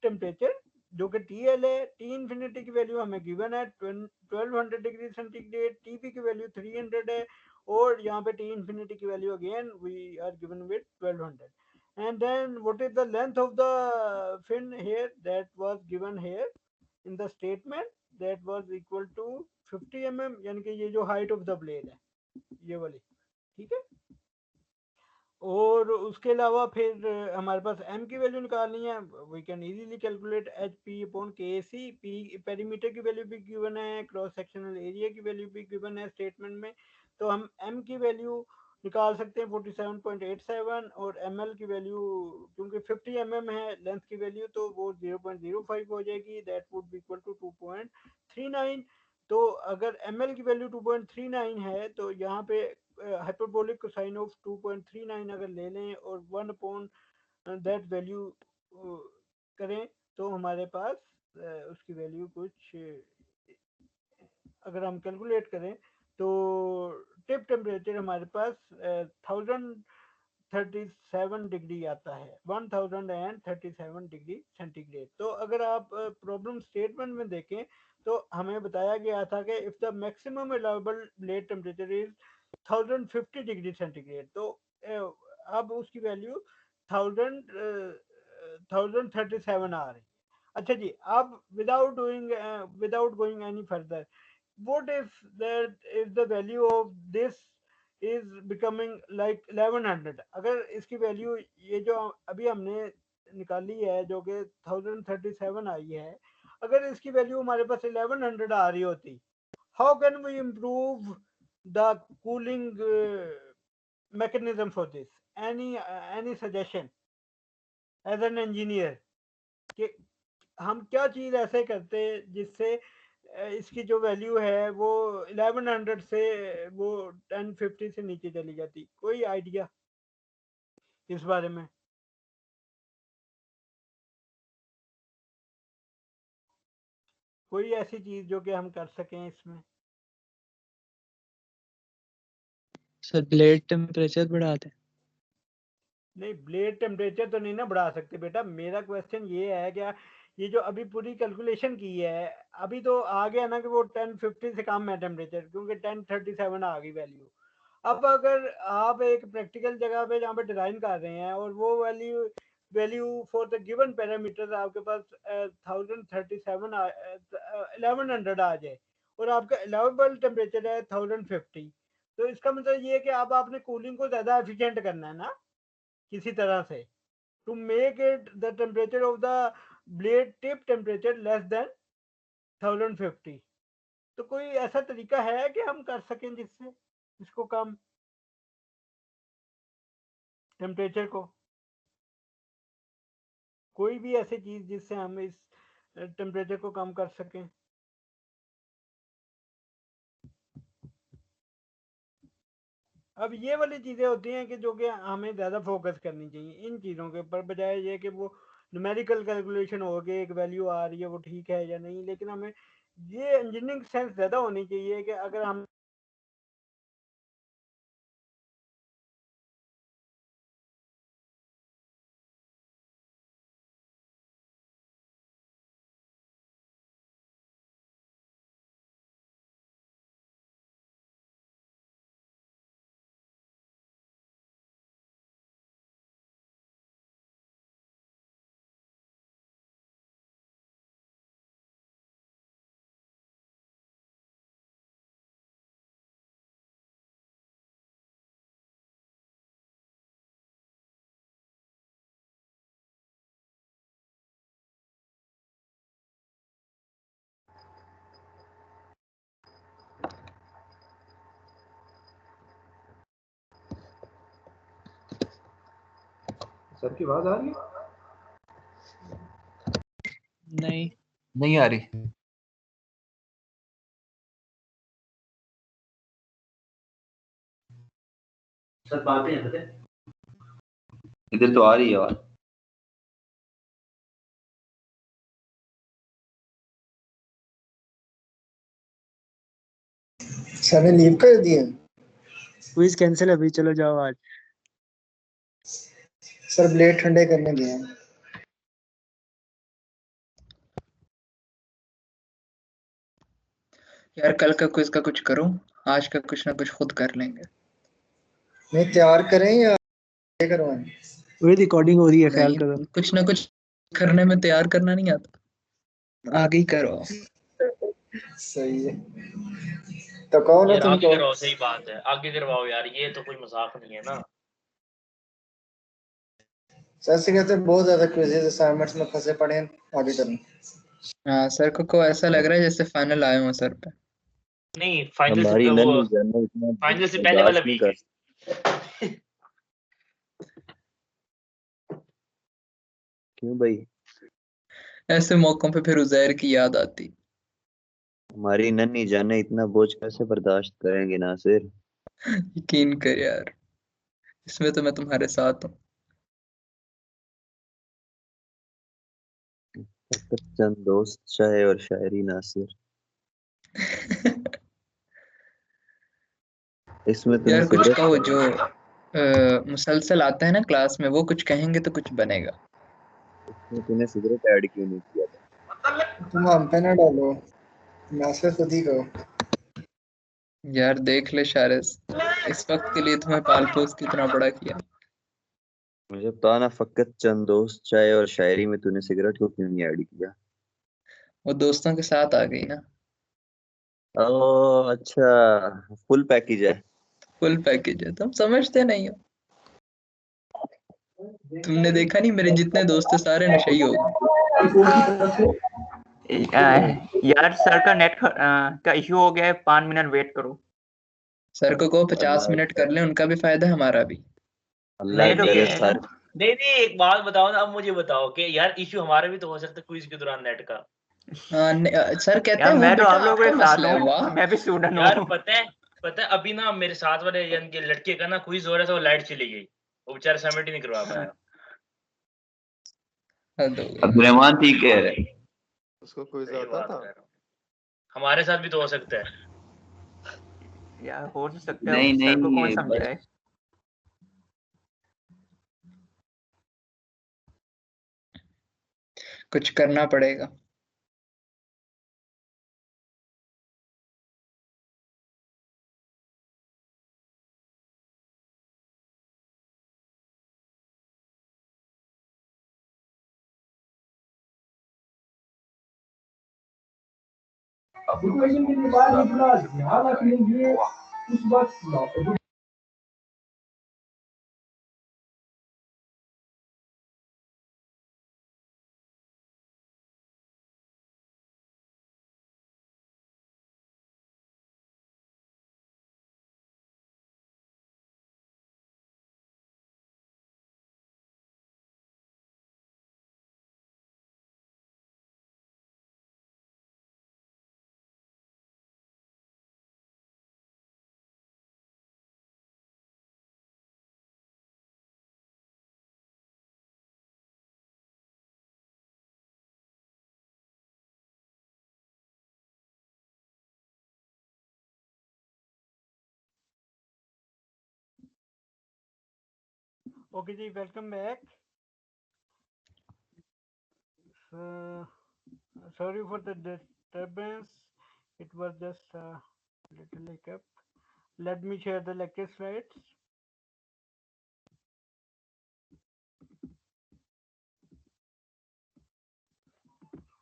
temperature जो कि TL है, टी इन्फिनिटी की value हमें गिवन है 1200 डिग्री सेंटीग्रेड, टीपी की वैल्यू 300 है, और यहाँ पे टी इन्फिनिटी की value again we are given with 1200, and then what is the length of the fin here that was given here in the statement that was equal to 50 mm, यानी कि ये जो height of the blade है ये वाली, ठीक है। और उसके अलावा फिर हमारे पास m की वैल्यू निकालनी है, we can easily calculate H P upon K C, P perimeter की वैल्यू भी गिवन है, क्रॉस सेक्शनल एरिया की वैल्यू भी गिवन है स्टेटमेंट में, तो हम m की वैल्यू निकाल सकते हैं 47.87, और ml की वैल्यू क्योंकि 50 mm है लेंथ की वैल्यू तो वो 0.05 हो जाएगी, that would be equal to 2.39। तो अगर ml की वैल्यू 2.39 है तो यहाँ पे हाइपरबोलिक कोसाइन ऑफ 2.39 अगर ले लें और 1 अपॉन दैट वैल्यू करें तो हमारे पास उसकी वैल्यू कुछ अगर हम कैलकुलेट करें तो टिप टेम्परेचर हमारे पास 1037 डिग्री आता है, 1037 डिग्री सेंटीग्रेड। तो अगर आप प्रॉब्लम स्टेटमेंट में देखें तो हमें बताया गया था कि if the maximum allowable blade temperature is 1050 degree centigrade, तो अब उसकी वैल्यू 1037 आ रही है। अच्छा जी, अब without going any further, what if the value of this is becoming like 1100, अगर इसकी वैल्यू ये जो अभी हमने निकाली है जो कि 1037 आई है, अगर इसकी वैल्यू हमारे पास 1100 आ रही होती, how can we improve the cooling mechanism for this? Any suggestion as an engineer कि हम क्या चीज ऐसे करते जिससे इसकी जो वैल्यू है वो 1100 से वो 1050 से नीचे चली जाती, कोई आइडिया इस बारे में? कोई ऐसी चीज जो कि हम कर सकें इसमें? सर ब्लेड टेम्परेचर बढ़ा दें। नहीं, ब्लेड टेम्परेचर तो नहीं ना बढ़ा सकते बेटा, मेरा क्वेश्चन ये है क्या ये जो अभी पूरी कैलकुलेशन की है, अभी तो आ गया ना कि वो 1050 से कम है टेम्परेचर, क्योंकि 1037 आ गई वैल्यू। अब अगर आप एक प्रैक्टिकल जगह पे जहाँ पे डिज़ाइन कर रहे हैं और वो value value for the given parameter आपके पास 1037 1100 आ जाए और आपका अलाउेबल टेम्परेचर है 1050, तो इसका मतलब ये है कि अब आपने कूलिंग को ज़्यादा एफिशिएंट करना है ना किसी तरह से, to make it the temperature of the blade tip temperature less than 1050। तो कोई ऐसा तरीका है कि हम कर सकें जिससे इसको कम टेम्परेचर को, कोई भी ऐसी चीज जिससे हम इस टेम्परेचर को कम कर सकें? अब ये वाली चीजें होती हैं कि जो कि हमें ज्यादा फोकस करनी चाहिए इन चीजों के ऊपर, बजाय ये कि वो न्यूमेरिकल कैलकुलेशन हो गई, एक वैल्यू आ रही है वो ठीक है या नहीं, लेकिन हमें ये इंजीनियरिंग सेंस ज्यादा होनी चाहिए कि अगर हम सर की आवाज आ रही है? नहीं आ रही। सर बातें हैं पता है? इधर तो आ रही है आवाज। सर ने लीव कर दिया। क्विज कैंसिल अभी, चलो जाओ आज। सर ब्लेड ठंडे करने गए हैं। यार कल का क्विज का कुछ करो, आज का कुछ ना कुछ खुद कर लेंगे। नहीं तैयार करें या ये करवाएं? वही रिकॉर्डिंग हो रही है, ख्याल नहीं, करो। कुछ ना कुछ करने में तैयार करना नहीं आता, आगे ही करो। सही है तो कौन है यार आगे तुमको? करवाओ, सही बात है, आगे करवाओ यार, ये तो कोई मजाक नहीं है ना। सर से कहते हैं बहुत ज्यादा क्विजेज असाइनमेंट्स में फंसे पड़े हैं, आगे करें। हाँ, सर को ऐसा लग रहा है जैसे फाइनल आए हो सर पे। नहीं, फाइनल से हमारी वो नन्ही जाना इतना फाइनल से पहले वाला बर्दाश्त नहीं वीक कर। है। क्यों भाई? ऐसे मौकों पे फिर उज़ैर की याद आती। हमारी नन्ही जाने इतना बोझ कैसे बर्दाश्त करेंगे नासिर? यकीन कर यार, इसमें तो मैं तुम्हारे साथ हूँ। फकत चंद दोस्त, चाय और शायरी नासिर, इसमें तुम्हें यार कुछ सिगरेट कहो, जो मुसलसल आता है ना क्लास में, वो कुछ कहेंगे तो कुछ बनेगा। इसमें तूने सिगरेट ऐड क्यों नहीं किया था? तुम हम पे ना डालो, मैसेज खुद ही करो। यार देख ले शारिस, इस वक्त के लिए तुम्हें पाल पोस कितना बड़ा किया। मुझे बता ना, फकत चंद दोस्त, चाय और शायरी में तूने सिगरेट को क्यों नहीं ऐड किया? वो दोस्तों के साथ आ गई ना। ओह अच्छा, फुल पैकेज है। फुल पैकेज है, तुम समझते नहीं हो। तुमने देखा नहीं, मेरे जितने दोस्त थे सारे नशेई हो गए। यार सर का नेट का इशू हो गया है, 5 मिनट वेट करो। सर को कहो 50 अल्लाह मिनट कर ले, उनका भी फायदा है हमारा भी। अल्लाह नहीं करे रुकेगा। सर। नहीं नहीं, एक बात बताओ ना, अब मुझे बताओ कि यार इशू हमारा भी तो हो सकता है क्विज के दौरान नेट का। सर कहते यार हैं वो मैं तो बेटा आप लोगों आपका के साथ मसला है। हूँ, वाह मैं भी स्टूडेंट यार हूँ। पता है अभी ना मेरे साथ वाले यानी कि लड़के का ना क्विज हो रहा था, वो लाइट चली गई, वो बेचारा सबमिट ही नहीं करवा पाया। हद हो गई। अब्दुल रहमान ठीक कह रहे। उसको क्विज सही आता बात था। कर रहा हूँ, हमारे साथ भी तो हो सकता है। यार हो तो सकता है, नहीं सर को कौन नहीं, समझाए। कुछ करना पड़ेगा। Okay, ji, welcome back. Sorry for the disturbance. It was just a little hiccup. Let me share the lecture slides.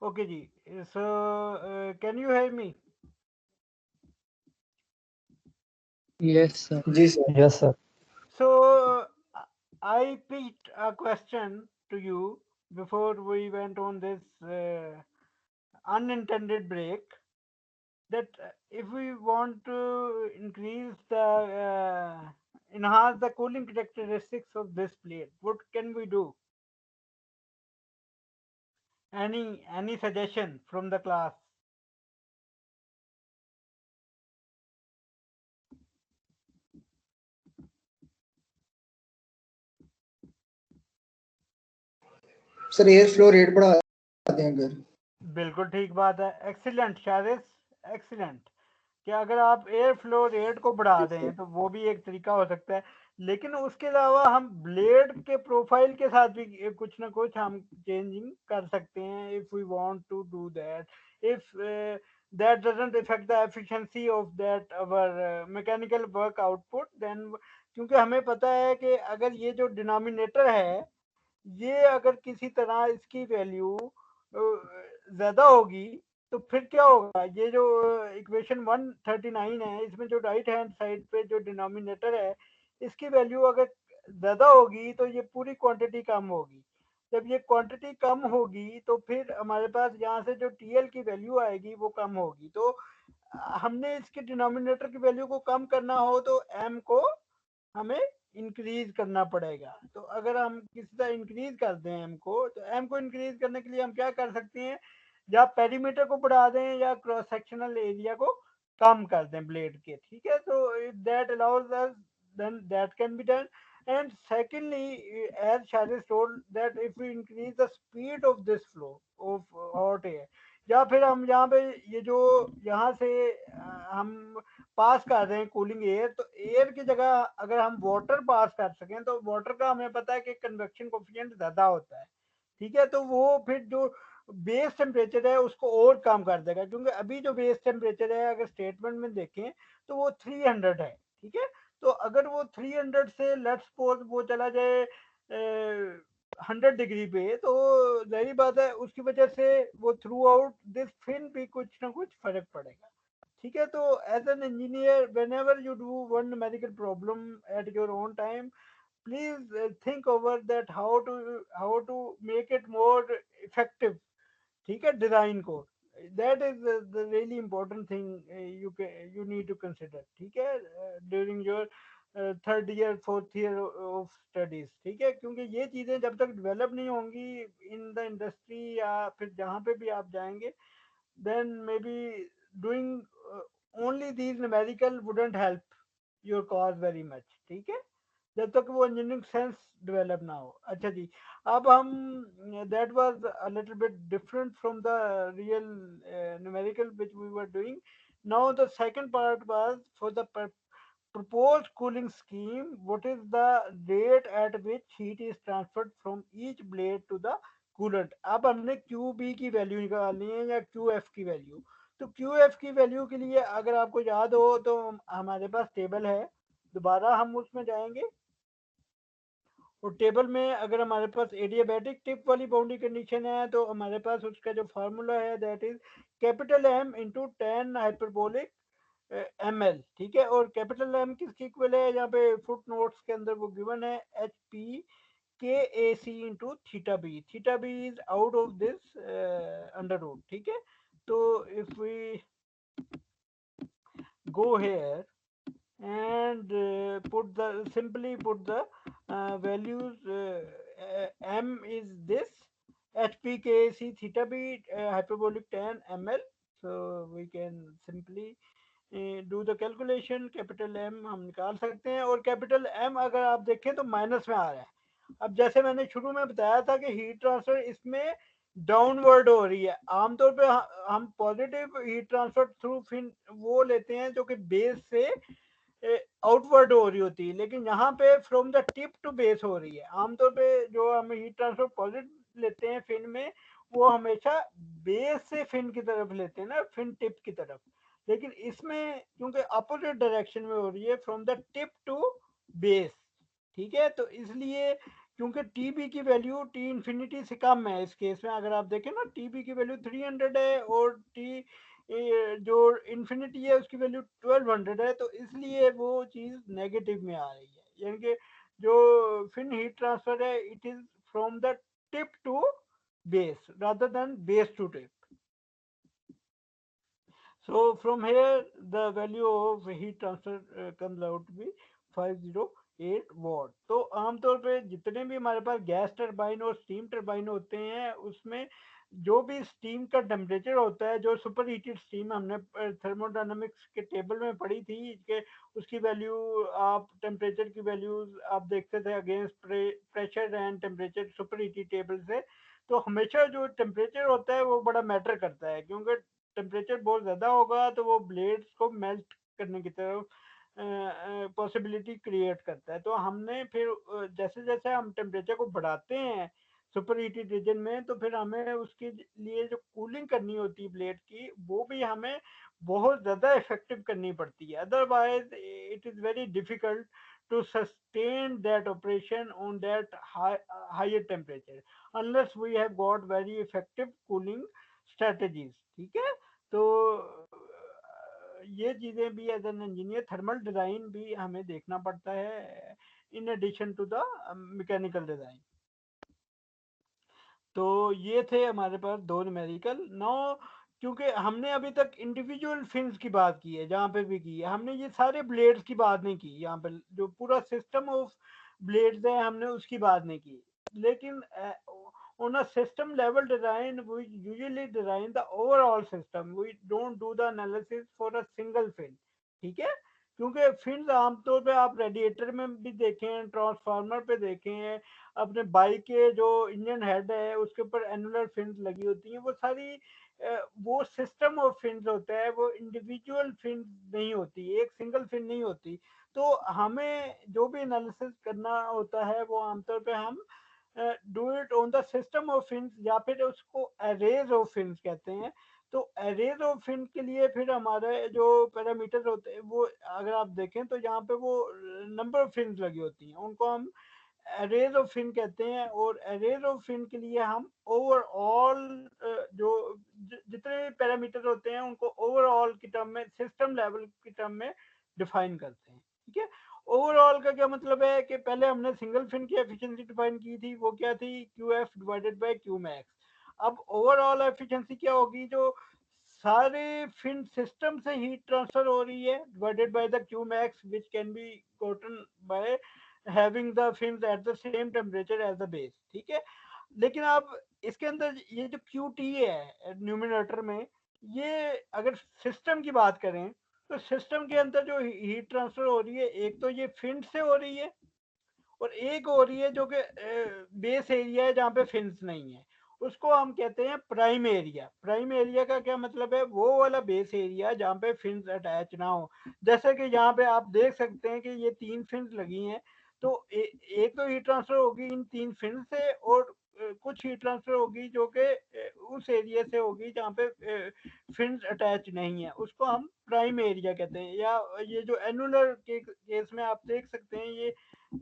Okay, ji. So, can you hear me? Yes, sir. जी sir. Yes, sir. So, I picked a question to you before we went on this unintended break, that if we want to increase the enhance the cooling characteristics of this plate, what can we do? Any suggestion from the class? Sir air flow rate बढ़ा दें अगर। बिल्कुल ठीक बात है, excellent शारिस, excellent. कि अगर आप एयर फ्लो रेट को बढ़ा दें तो वो भी एक तरीका हो सकता है, लेकिन उसके अलावा हम ब्लेड के प्रोफाइल के साथ भी कुछ ना कुछ हम चेंजिंग कर सकते हैं, if we want to do that, if that doesn't affect the efficiency of that our mechanical work output, then क्योंकि हमें पता है कि अगर ये जो डिनोमिनेटर है, ये अगर किसी तरह इसकी वैल्यू ज्यादा होगी तो फिर क्या होगा, ये जो इक्वेशन 139 है, इसमें जो राइट हैंड साइड पे जो डिनोमिनेटर है, इसकी वैल्यू अगर ज्यादा होगी तो ये पूरी क्वांटिटी कम होगी। जब ये क्वांटिटी कम होगी तो फिर हमारे पास यहाँ से जो टीएल की वैल्यू आएगी वो कम होगी। तो हमने इसके डिनोमिनेटर की वैल्यू को कम करना हो तो एम को हमें इंक्रीज करना पड़ेगा। तो अगर हम किसी तरह इंक्रीज कर दें एम को, तो एम को इंक्रीज करने के लिए हम क्या कर सकते हैं, या पेरीमीटर को बढ़ा दें या क्रॉस सेक्शनल एरिया को कम कर दें ब्लेड के, ठीक है। तो if that allows us then that can be done. And secondly, as Sharis told, that if we increase the speed of this flow of hot air, या फिर हम यहाँ पे ये जो यहाँ से हम पास कर रहे हैं कूलिंग एयर, तो एयर की जगह अगर हम वाटर पास कर सकें, तो वाटर का हमें पता है कि कन्वेक्शन कोफिशिएंट ज्यादा होता है, ठीक है। तो वो फिर जो बेस टेम्परेचर है उसको और कम कर देगा, क्योंकि अभी जो बेस टेम्परेचर है अगर स्टेटमेंट में देखें तो वो 300 है, ठीक है। तो अगर वो 300 से लेट्स सपोज वो चला जाए 100 डिग्री पे, तो जाहिर बात है उसकी वजह से वो थ्रू आउट दिस फिन भी कुछ ना कुछ फर्क पड़ेगा, ठीक है। तो as an engineer, whenever you do one numerical problem at your own time, please think over that how to make it more effective, ठीक है, डिजाइन को। that is the really important thing you need to consider, ठीक है, during your third year fourth year of studies, ठीक है। क्योंकि ये चीजें जब तक डेवलप नहीं होंगी इन द इंडस्ट्री या फिर जहाँ पे भी आप जाएंगे, then maybe doing only these numerical wouldn't help your cause very much, ठीक है, जब तक वो इंजीनियरिंग सेंस डेवलप ना हो। अच्छा जी, अब हम that was a little bit different from the real numerical which we were doing. Now the second part was for the proposed cooling scheme, what is the rate at which heat is transferred from each blade to the coolant. अब हमने Q B की value निकालनी है या Q F की value. तो Q F की value के लिए अगर आपको याद हो तो हमारे पास टेबल है, दोबारा हम उसमें जाएंगे और टेबल में अगर हमारे पास एडियाबैटिक टिप वाली बाउंड्री कंडीशन है तो हमारे पास उसका जो फार्मूला है that is capital M into 10 hyperbolic M L, ठीक है। और कैपिटल एम किसकी इक्वल है, यहाँ पे फुट नोट्स के अंदर वो गिवन है H P K A C into theta B. Theta B is out of this under root, ठीक है। तो if we go here and put the simply put the values, m is this hpkc theta b hyperbolic tan ml, so we can simply do the calculation। Capital m हम निकाल सकते हैं और capital m अगर आप देखें तो minus में आ रहा है। अब जैसे मैंने शुरू में बताया था कि हीट ट्रांसफर इसमें डाउनवर्ड हो रही है। आमतौर पे हम positive heat transfer through fin वो लेते हैं जो कि बेस से आउटवर्ड हो रही होती है, लेकिन यहाँ पे from the tip to base हो रही है। आमतौर पे जो हम हीट ट्रांसफर पॉजिटिव लेते हैं फिन में वो हमेशा बेस से फिन की तरफ लेते हैं ना, फिन टिप की तरफ। लेकिन इसमें क्योंकि अपोजिट डायरेक्शन में हो रही है from the tip to base, ठीक है। तो इसलिए क्योंकि टी बी की वैल्यू टी इन्फिनिटी से कम है इस केस में, अगर आप देखें ना टी बी की वैल्यू 300 है और टी जो इन्फिनिटी है उसकी वैल्यू 1200 है, तो इसलिए वो चीज़ नेगेटिव में आ रही है। यानी कि जो फिन हीट ट्रांसफर है it is from the tip to base rather than base to tip. So from here the value of heat transfer comes out to be 508 watt। तो आमतौर पे जितने भी हमारे पास गैस टरबाइन और स्टीम टरबाइन होते हैं उसमें जो भी स्टीम का टेम्परेचर होता है, जो सुपर हीटेड स्टीम हमने थर्मोडायनामिक्स के टेबल में पढ़ी थी कि उसकी वैल्यू आप टेम्परेचर की वैल्यूज आप देखते थे against pressure and temperature super heated table से। तो हमेशा जो टेम्परेचर होता है वो बड़ा मैटर करता है, क्योंकि टेम्परेचर बहुत ज़्यादा होगा तो वो ब्लेड्स को मेल्ट करने की तरफ पॉसिबिलिटी क्रिएट करता है। तो हमने फिर जैसे जैसे हम टेम्परेचर को बढ़ाते हैं सुपर हीटेड रीजन में, तो फिर हमें उसके लिए जो कूलिंग करनी होती है ब्लेड की वो भी हमें बहुत ज़्यादा इफेक्टिव करनी पड़ती है। Otherwise it is very difficult to sustain that operation on that higher temperature unless we have got very effective cooling strategies, ठीक है। तो ये चीज़ें भी as an engineer thermal design भी हमें देखना पड़ता है in addition to the mechanical design. तो ये थे हमारे पास दो न्यूमेरिकल। नो क्योंकि हमने अभी तक इंडिविजुअल फिन्स की बात की है, जहाँ पे भी की है हमने ये सारे ब्लेड्स की बात नहीं की। यहाँ पे जो पूरा सिस्टम ऑफ ब्लेड्स है हमने उसकी बात नहीं की। लेकिन on a system level design we usually design the overall system, we don't do the analysis for a single fin, ठीक है। क्योंकि फिन्स आमतौर पे आप रेडिएटर में भी देखें, ट्रांसफार्मर पे देखें, अपने बाइक के जो इंजन हेड है उसके ऊपर एनुलर फिन्स लगी होती हैं, वो सारी वो सिस्टम ऑफ फिन्स होता है, वो इंडिविजुअल फिन्स नहीं होती, एक सिंगल फिन नहीं होती। तो हमें जो भी एनालिसिस करना होता है वो आमतौर पे हम do it on the system of fins या फिर उसको एरेज ऑफ फिन्स कहते हैं। तो एरेज ऑफ फिन के लिए फिर हमारे जो पैरामीटर होते हैं वो अगर आप देखें तो यहाँ पे वो नंबर ऑफ फिन्स लगी होती हैं, उनको हम एरेज ऑफ फिन कहते हैं। और एरेज ऑफ फिन के लिए हम ओवरऑल जो जितने भी पैरामीटर होते हैं उनको ओवरऑल की टर्म में, सिस्टम लेवल की टर्म में डिफाइन करते हैं, ठीक है। ओवरऑल का क्या मतलब है कि पहले हमने सिंगल फिन की एफिशिएंसी डिफाइन की थी, वो क्या थी, Q F divided by Q max. अब ओवरऑल एफिशिएंसी क्या होगी, जो सारे फिन सिस्टम से हीट ट्रांसफर हो रही है divided by the Q max which can be gotten by having the fins at the same temperature as the base, ठीक है। लेकिन अब इसके अंदर ये जो क्यू टी है न्यूमिनेटर में, ये अगर सिस्टम की बात करें तो सिस्टम के अंदर जो हीट ट्रांसफर हो रही है एक तो ये फिन से हो रही है और एक हो रही है जो कि बेस एरिया है जहाँ पे फिन्स नहीं है, उसको हम कहते हैं प्राइम एरिया। प्राइम एरिया का क्या मतलब है, वो वाला बेस एरिया जहाँ पे फिन्स अटैच ना हो। जैसे कि यहाँ पे आप देख सकते हैं कि ये 3 फिन्स लगी हैं, तो एक तो हीट ट्रांसफर होगी इन 3 फिन्स से और कुछ हीट ट्रांसफर होगी जो कि उस एरिया से होगी जहाँ पे फिन्स अटैच नहीं है, उसको हम प्राइम एरिया कहते हैं। या ये जो एनुलर के केस में आप देख सकते हैं,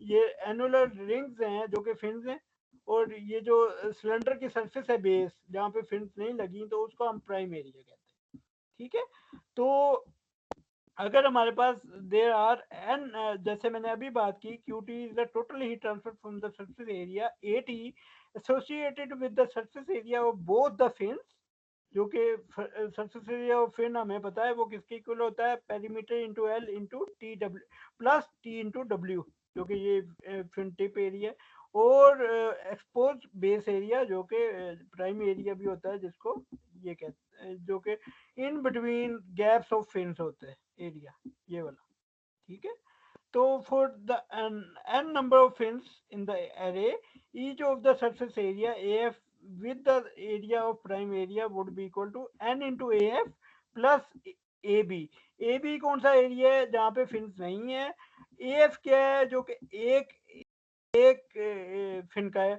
ये एनुलर रिंग्स हैं जो कि फिन्स हैं, और ये जो सिलेंडर की सरफेस है बेस जहाँ पे फिन्स नहीं लगी, तो उसको हम प्राइम एरिया कहते हैं। ठीक है, तो अगर हमारे पास देर आर एन, जैसे मैंने अभी बात की, QT is the total heat transfer from the surface area AT associated with the surface area of both the fins, जो कि सरफेस एरिया ऑफ फिन हमें पता है वो किसके इक्वल होता है, perimeter into L into T W plus T into W, जो कि ये फिन टिप एरिया, और एक्सपोज बेस एरिया जो कि प्राइम एरिया भी होता है, जिसको ये कहते हैं, जो कि in between gaps of fins होते हैं एरिया, ये वाला। ठीक है, तो for the n number of fins in the array, each of the surface area AF with the area of prime area would be equal to n into AF plus AB। AB कौन सा area है जहाँ पे fins नहीं है, AF क्या है जो कि एक फिन का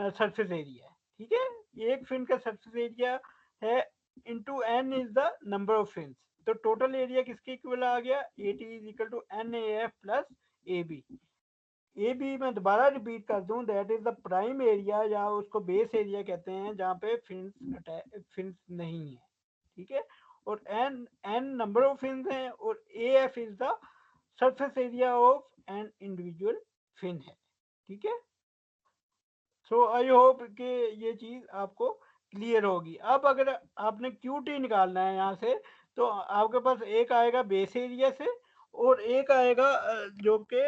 सरफेस एरिया है। ठीक है, एक फिन का सरफेस एरिया है into n is the number of fins, तो टोटल एरिया किसके इक्वल आ गया, AT is equal to NAF plus AB। AB मैं दोबारा रिपीट कर दूं, that is the prime area, या उसको बेस एरिया कहते हैं जहाँ पे फिन्स नहीं है। ठीक है, और n नंबर ऑफ फिन्स हैं, और AF is the surface area of an individual fin है। ठीक है, सो आई होप कि ये चीज आपको क्लियर होगी। अब अगर आपने QT निकालना है यहाँ से, तो आपके पास एक आएगा बेस एरिया से और एक आएगा जो कि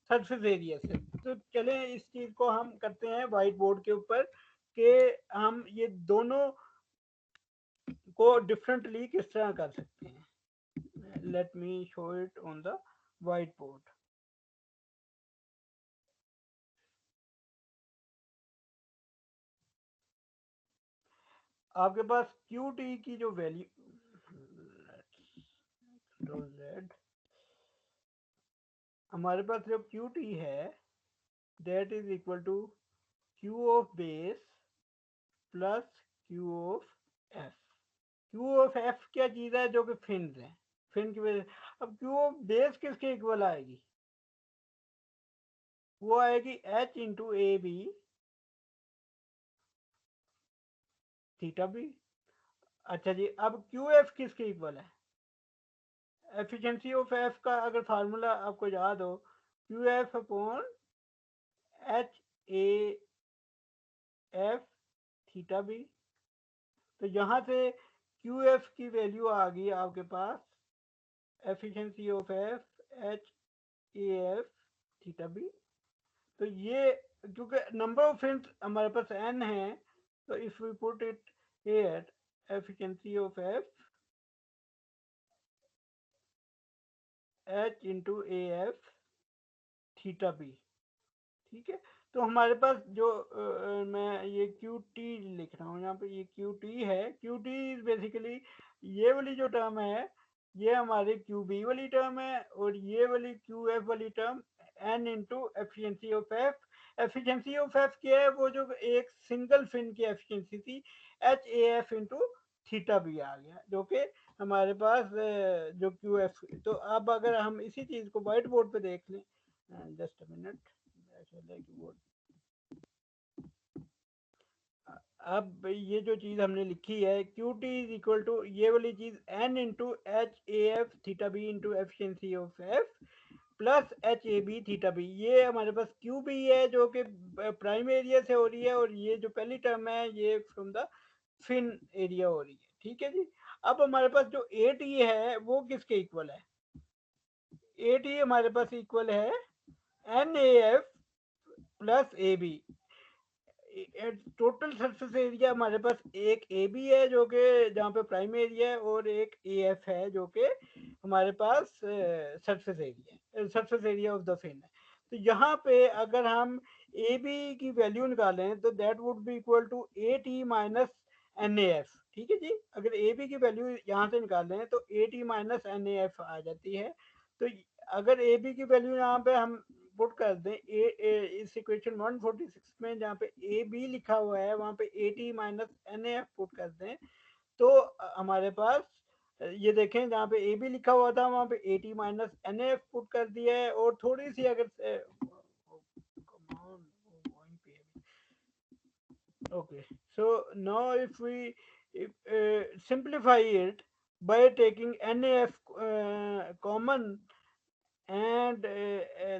सरफेस एरिया से। तो चलें इस चीज को हम करते हैं व्हाइट बोर्ड के ऊपर, कि हम ये दोनों को डिफरेंटली किस तरह कर सकते हैं। Let me show it on the white board. आपके पास QT की जो वैल्यू, हमारे पास जो QT है that is equal to Q of base plus Q of F। Q of F क्या चीज है, जो कि फिन्स है, फिन की वजह। अब Q ऑफ बेस किसके इक्वल आएगी, वो आएगी H into AB theta B. अच्छा जी, अब QF किसके इक्वल है, एफिशिएंसी ऑफ F का अगर फार्मूला आपको याद हो, QF upon HAF theta B. तो यहाँ से QF की वैल्यू आ गई आपके पास, efficiency of F HAF theta B. तो ये क्योंकि नंबर ऑफ फिन्स हमारे पास n है, तो if we put it here, efficiency of F H into AF theta B. ठीक है, तो हमारे पास जो मैं ये QT लिख रहा हूँ यहाँ पे, ये QT है। QT इज बेसिकली ये वाली जो टर्म है, ये हमारी QB वाली टर्म है, और ये वाली QF वाली term n into efficiency of F। Efficiency of F क्या है, वो जो एक सिंगल फिन की एफिशिएंसी थी, HAF इंटू थीटा भी आ गया, जो कि हमारे पास जो QF। तो अब अगर हम इसी चीज को व्हाइट बोर्ड पे देख लें, जस्ट अ मिनट, अब ये जो चीज हमने लिखी है, QT इज इक्वल टू ये वाली चीज n into HAF theta B into efficiency of F plus HAB theta B. ये हमारे पास QB है जो कि प्राइम एरिया से हो रही है, और ये जो पहली टर्म है ये फ्रॉम द फिन एरिया हो रही है। ठीक है जी, अब हमारे पास जो AT है वो किसके इक्वल है, AT हमारे पास इक्वल है NAF plus AB। Total surface area हमारे पास एक AB है जो कि जहाँ पे प्राइम एरिया है, और एक AF है जो कि हमारे पास surface area, surface area of the fin है। तो यहाँ पे अगर हम AB की वैल्यू निकालें, तो that would be equal to AT minus NAF। ठीक है जी, अगर AB की वैल्यू यहाँ से निकालें तो AT माइनस NAF आ जाती है। तो अगर AB की वैल्यू यहाँ पे हम पुट कर दें इस इक्वेशन 146 में जहाँ पे ए बी लिखा हुआ है वहाँ पे AT माइनस NAF पुट कर दें तो हमारे पास ये देखें जहाँ पे ए बी लिखा हुआ था वहाँ पे AT माइनस NAF पुट कर दिया है और थोड़ी सी अगर okay, so now if we simplify it by taking NAF common and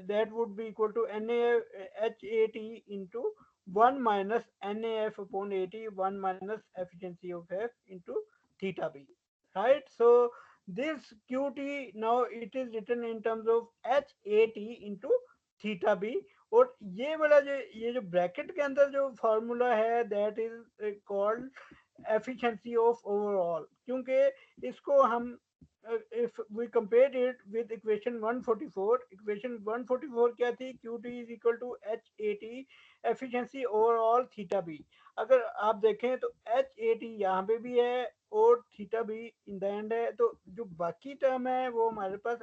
that would be equal to NAF HAT into 1 minus NAF upon AT 1 minus efficiency of F into theta B, right? So this QT now it is written in terms of HAT into theta B और ये वाला जो ये जो bracket के अंदर जो formula है that is called efficiency of overall क्योंकि इसको हम if we compare it with equation 144 equation 144 क्या थी QT is equal to HAT efficiency overall theta B अगर आप देखें तो HAT यहाँ पे भी है और theta B in the end है तो जो बाकी टर्म है वो हमारे पास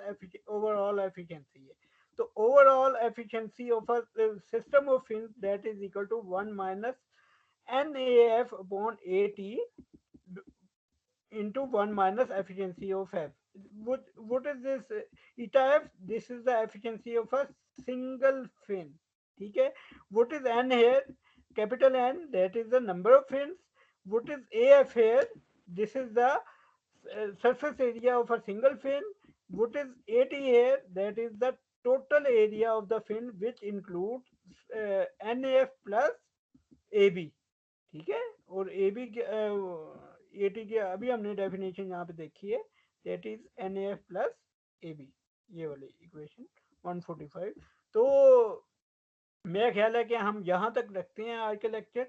ओवरऑल एफिशिएंसी है तो overall efficiency of a system of fins that is equal to 1 minus NAF upon AT into 1 minus efficiency of F. What is this eta F? This is the efficiency of a single fin. ठीक है? What is N here? Capital N, that is the number of fins. What is AF here? This is the surface area of a single fin. What is AT here? That is the total area of the fin which includes NAF plus AB. ठीक है और AB के AT की अभी हमने definition यहाँ पे देखी है that is NAF plus AB ये वाली इक्वेशन 145 तो मेरा ख्याल है कि हम यहाँ तक रखते हैं आज का लेक्चर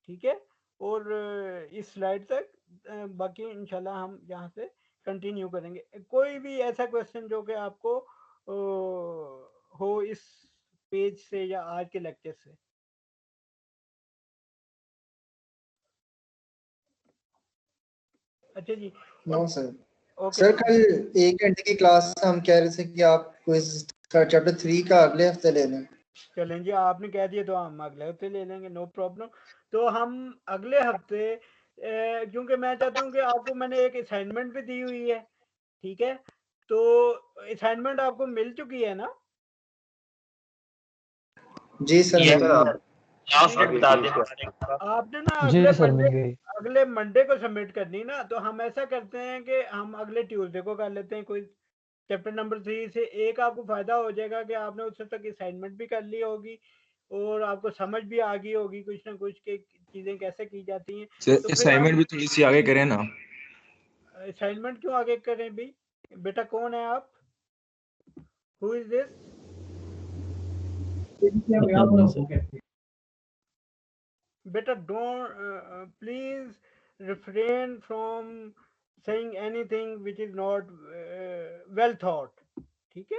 ठीक है और इस स्लाइड तक बाकी इंशाल्लाह हम यहाँ से कंटिन्यू करेंगे कोई भी ऐसा क्वेश्चन जो कि आपको हो इस पेज से या आज के लेक्चर से अच्छा जी नो सर सर कल 1 घंटे की क्लास हम कह रहे थे कि आप क्विज चैप्टर 3 का अगले हफ्ते ले लें चलें जी आपने कह दिया तो हम अगले हफ्ते ले लेंगे नो प्रॉब्लम तो हम अगले हफ्ते क्योंकि मैं चाहता हूँ कि आपको मैंने एक असाइनमेंट भी दी हुई है ठीक है तो असाइनमेंट आपको मिल चुकी है ना जी सर आपने ना अगले मंडे को सबमिट करनी ना तो हम ऐसा करते हैं कि हम अगले ट्यूसडे को कर लेते हैं कोई चैप्टर नंबर 3 से एक आपको फायदा हो जाएगा कि आपने उससे तक असाइनमेंट भी कर ली होगी और आपको समझ भी आ गई होगी कुछ ना कुछ के चीजें कैसे की जाती हैं तो असाइनमेंट भी थोड़ी सी आगे करें ना असाइनमेंट क्यों आगे करें भाई बेटा कौन है आप हु इज दिस बेटा don't please refrain from saying anything which is not well thought ठीक है